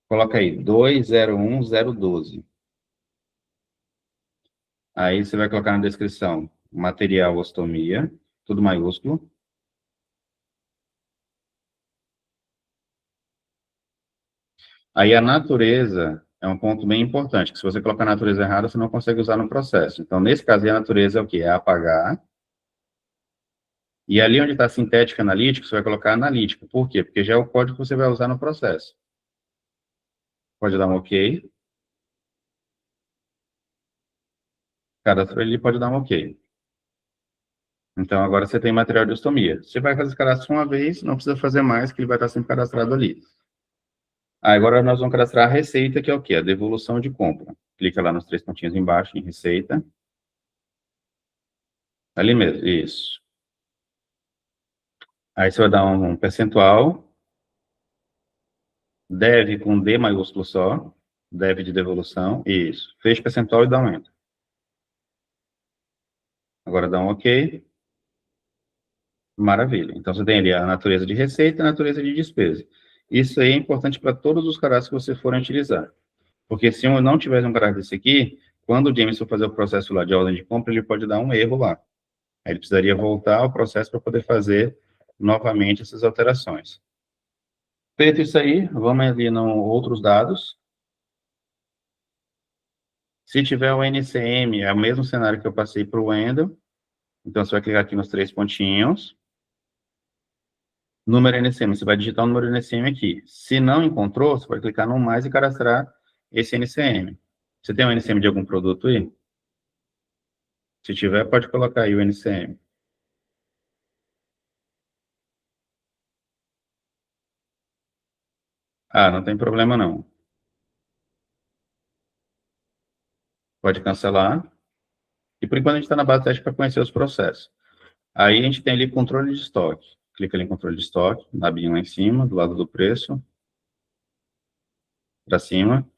Coloca aí, 201012. Aí, você vai colocar na descrição, material ostomia, tudo maiúsculo. Aí, a natureza é um ponto bem importante, que se você colocar a natureza errada, você não consegue usar no processo. Então, nesse caso, a natureza é o quê? É apagar. E ali onde está sintética analítica, você vai colocar analítica. Por quê? Porque já é o código que você vai usar no processo. Pode dar um OK. Cadastro ele pode dar um OK. Então, agora você tem material de ostomia. Você vai fazer esse cadastro uma vez, não precisa fazer mais, que ele vai estar sempre cadastrado ali. Agora nós vamos cadastrar a receita, que é o quê? A devolução de compra. Clica lá nos 3 pontinhos embaixo, em receita. Ali mesmo, isso. Aí você vai dar um percentual. Deve com D maiúsculo só. Deve de devolução. Isso. Fecha percentual e dá um Enter. Agora dá um OK. Maravilha. Então, você tem ali a natureza de receita e a natureza de despesa. Isso aí é importante para todos os cadastros que você for utilizar. Porque se eu não tivesse um cadastro desse aqui, quando o James for fazer o processo lá de ordem de compra, ele pode dar um erro lá. Aí ele precisaria voltar ao processo para poder fazer novamente essas alterações. Feito isso aí, vamos ali em outros dados. Se tiver o NCM, é o mesmo cenário que eu passei para o Wendel. Então, você vai clicar aqui nos 3 pontinhos. Número NCM, você vai digitar o número NCM aqui. Se não encontrou, você vai clicar no mais e cadastrar esse NCM. Você tem um NCM de algum produto aí? Se tiver, pode colocar aí o NCM. Não tem problema não. Pode cancelar. E por enquanto a gente está na base de teste para conhecer os processos. Aí a gente tem ali controle de estoque. Clica ali em controle de estoque, na abinha lá em cima, do lado do preço. Para cima.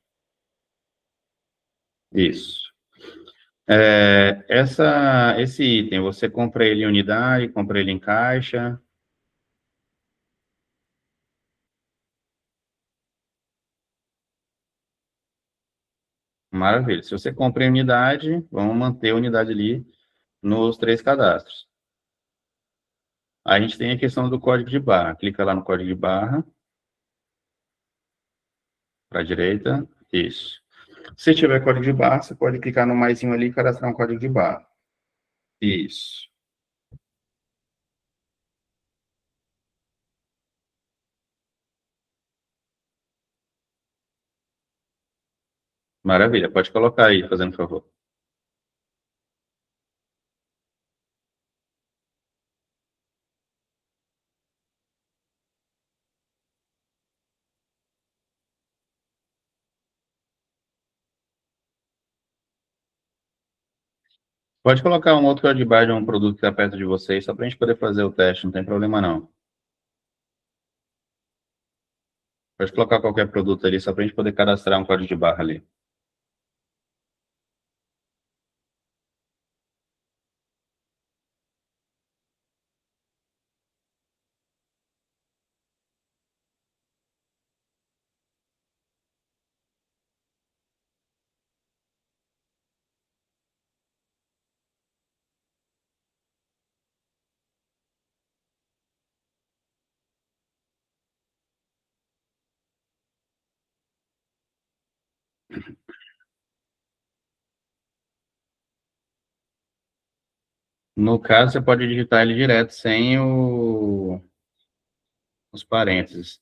Isso. Esse item, você compra ele em unidade, compra ele em caixa. Maravilha. Se você compra em unidade, vamos manter a unidade ali nos 3 cadastros. A gente tem a questão do código de barra. Clica lá no código de barra. Para a direita. Isso. Se tiver código de barra, você pode clicar no maisinho ali e cadastrar um código de barra. Isso. Maravilha. Pode colocar aí, fazendo favor. Pode colocar um outro código de barra de um produto que está perto de vocês, só para a gente poder fazer o teste, não tem problema não. Pode colocar qualquer produto ali, só para a gente poder cadastrar um código de barra ali. No caso, você pode digitar ele direto, sem os parênteses.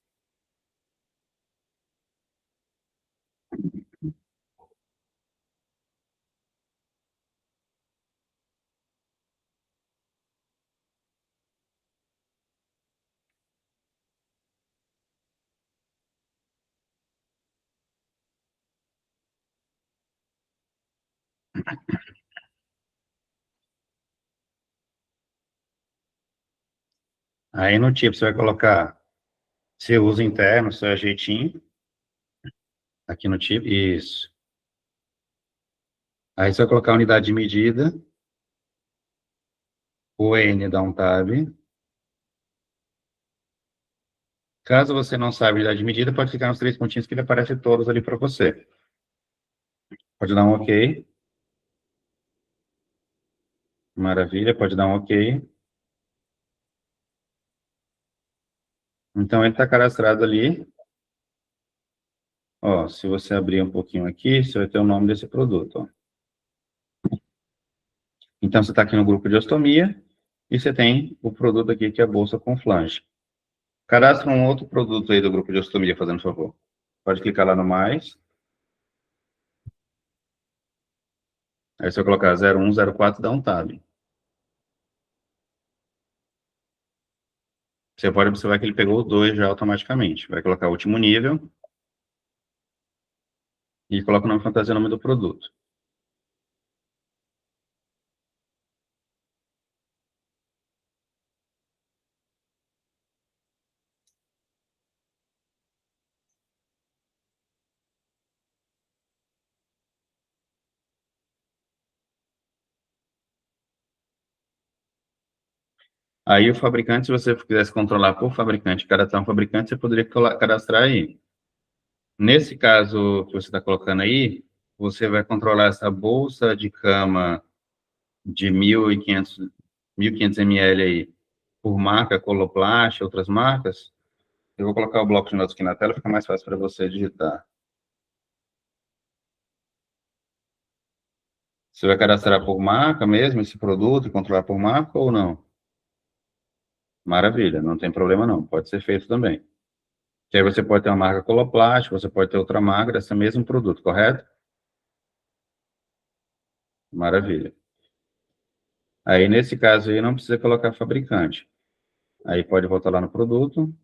Aí no tipo, você vai colocar seu uso interno, seu ajeitinho. Aqui no tipo, isso. Aí você vai colocar a unidade de medida. O N dá um tab. Caso você não saiba a unidade de medida, pode clicar nos 3 pontinhos que ele aparece todos ali para você. Pode dar um OK. Maravilha, pode dar um OK. Então, ele está cadastrado ali. Ó, se você abrir um pouquinho aqui, você vai ter o nome desse produto. Ó. Então, você está aqui no grupo de ostomia e você tem o produto aqui, que é a bolsa com flange. Cadastra um outro produto aí do grupo de ostomia, fazendo favor. Pode clicar lá no mais. Aí você vai colocar 0104 e dá um tab. Você pode observar que ele pegou os dois já automaticamente. Vai colocar o último nível. E coloca o nome fantasia, o nome do produto. Aí o fabricante, se você quisesse controlar por fabricante, cadastrar um fabricante, você poderia cadastrar aí. Nesse caso que você está colocando aí, você vai controlar essa bolsa de cama de 1.500 ml aí, por marca, Coloplast, outras marcas. Eu vou colocar o bloco de notas aqui na tela, fica mais fácil para você digitar. Você vai cadastrar por marca mesmo esse produto e controlar por marca ou não? Maravilha, não tem problema não, pode ser feito também. Que aí você pode ter uma marca Coloplast, você pode ter outra marca desse mesmo produto, correto? Maravilha. Aí, nesse caso aí, não precisa colocar fabricante. Aí, pode voltar lá no produto.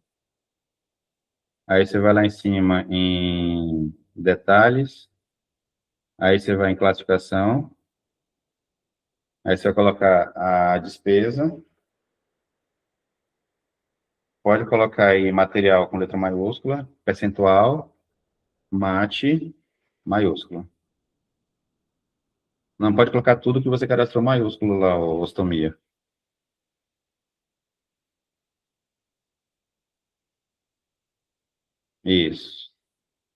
Aí, você vai lá em cima em detalhes. Aí, você vai em classificação. Aí, você vai colocar a despesa. Pode colocar aí material com letra maiúscula, percentual, mate, maiúscula. Não pode colocar tudo que você cadastrou maiúsculo lá, ostomia. Isso.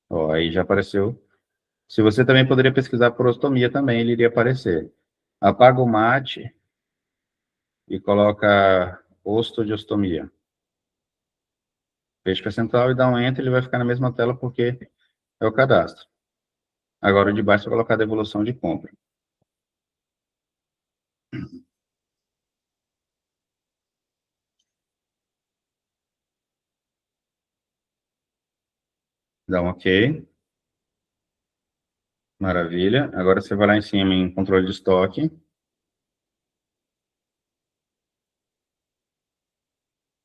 Ó, aí já apareceu. Se você também poderia pesquisar por ostomia também, ele iria aparecer. Apaga o mate e coloca ostodiostomia. Fecha percentual e dá um Enter, ele vai ficar na mesma tela porque é o cadastro. Agora o de baixo vai colocar a devolução de compra. Dá um OK. Maravilha. Agora você vai lá em cima em controle de estoque.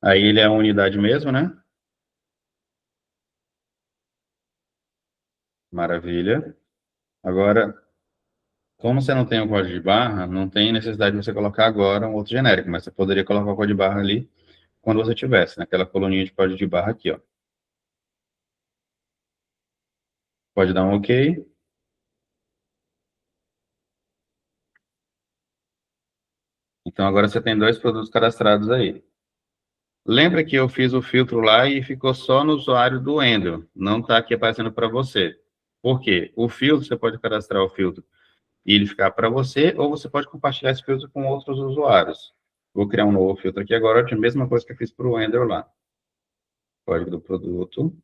Aí ele é a unidade mesmo, né? Maravilha. Agora, como você não tem o código de barra, não tem necessidade de você colocar agora um outro genérico, mas você poderia colocar o código de barra ali quando você tivesse, naquela coluninha de código de barra aqui, ó. Pode dar um OK. Então, agora você tem 2 produtos cadastrados aí. Lembra que eu fiz o filtro lá e ficou só no usuário do Wendel, não está aqui aparecendo para você. Por quê? O filtro, você pode cadastrar o filtro e ele ficar para você, ou você pode compartilhar esse filtro com outros usuários. Vou criar um novo filtro aqui agora, a mesma coisa que eu fiz para o Wendel lá. Código do produto.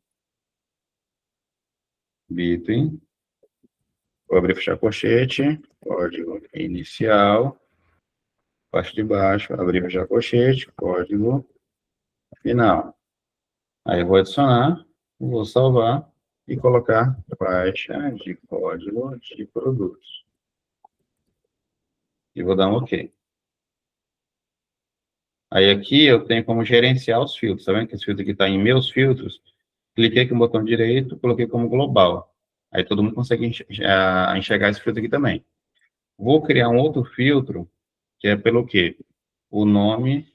Between. Vou abrir e fechar colchete. Código inicial. Parte de baixo, abrir e fechar colchete. Código final. Aí eu vou adicionar, vou salvar e colocar faixa de código de produtos. E vou dar um OK. Aí aqui eu tenho como gerenciar os filtros. Tá vendo que esse filtro aqui está em meus filtros? Cliquei aqui no botão direito, coloquei como global. Aí todo mundo consegue enxergar esse filtro aqui também. Vou criar um outro filtro, que é pelo quê? O nome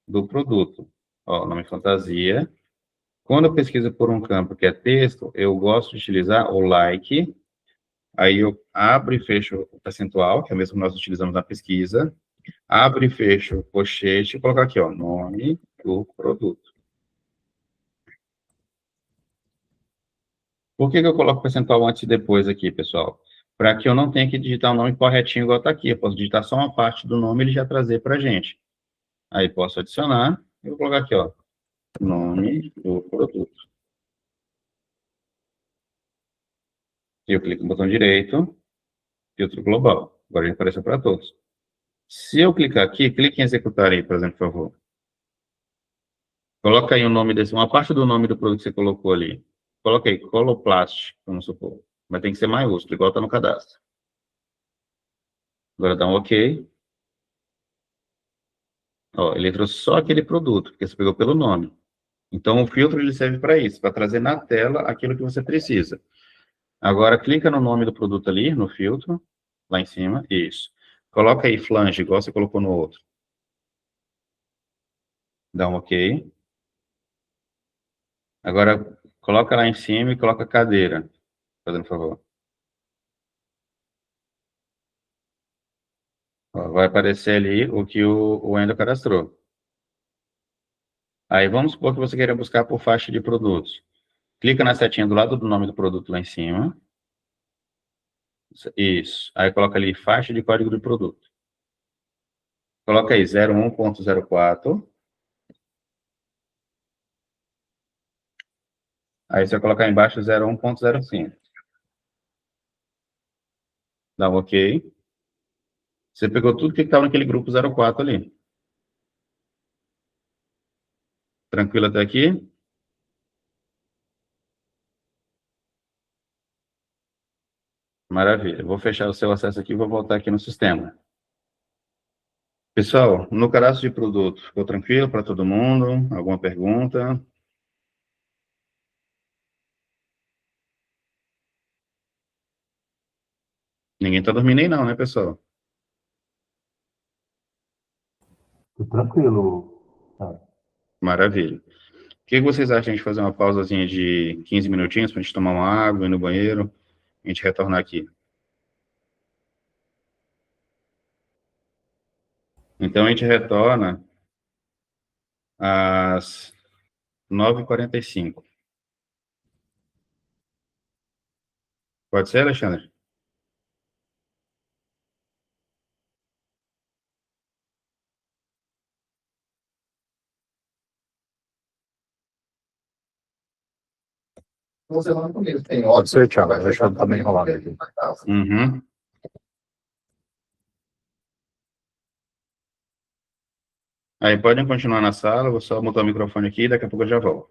do produto. Ó, nome fantasia. Quando eu pesquiso por um campo que é texto, eu gosto de utilizar o like. Aí eu abro e fecho o percentual, que é o mesmo que nós utilizamos na pesquisa. Abro e fecho o colchete e colocar aqui, ó, nome do produto. Por que eu coloco percentual antes e depois aqui, pessoal? Para que eu não tenha que digitar o nome corretinho igual está aqui. Eu posso digitar só uma parte do nome e ele já trazer para a gente. Aí posso adicionar e vou colocar aqui, ó, nome do produto. E eu clico no botão direito, filtro global. Agora ele apareceu para todos. Se eu clicar aqui, clique em executar aí, por exemplo, por favor. Coloca aí o nome desse, uma parte do nome do produto que você colocou ali. Coloca aí, Coloplast, vamos supor. Mas tem que ser maiúsculo, igual está no cadastro. Agora dá um OK. Ó, ele trouxe só aquele produto, porque você pegou pelo nome. Então, o filtro ele serve para isso, para trazer na tela aquilo que você precisa. Agora, clica no nome do produto ali, no filtro, lá em cima, isso. Coloca aí flange, igual você colocou no outro. Dá um OK. Agora, coloca lá em cima e coloca cadeira, fazendo favor. Ó, vai aparecer ali o que o Wendel cadastrou. Aí, vamos supor que você queira buscar por faixa de produtos. Clica na setinha do lado do nome do produto lá em cima. Isso. Aí coloca ali faixa de código do produto. Coloca aí 01.04. Aí você vai colocar embaixo 01.05. Dá um OK. Você pegou tudo que estava naquele grupo 04 ali. Tranquilo até aqui? Maravilha. Vou fechar o seu acesso aqui e vou voltar aqui no sistema. Pessoal, no cadastro de produto, ficou tranquilo para todo mundo? Alguma pergunta? Ninguém está dormindo aí não, né, pessoal? Tô tranquilo. Tá. Maravilha. O que vocês acham de fazer uma pausazinha de 15 minutinhos para a gente tomar uma água, ir no banheiro, a gente retornar aqui? Então, a gente retorna às 9h45. Pode ser, Alexandre? você lá no começo. Tem pode ser, Thiago. Deixa eu também rolar aqui. Uhum. Aí podem continuar na sala, vou só mutar o microfone aqui e daqui a pouco eu já volto.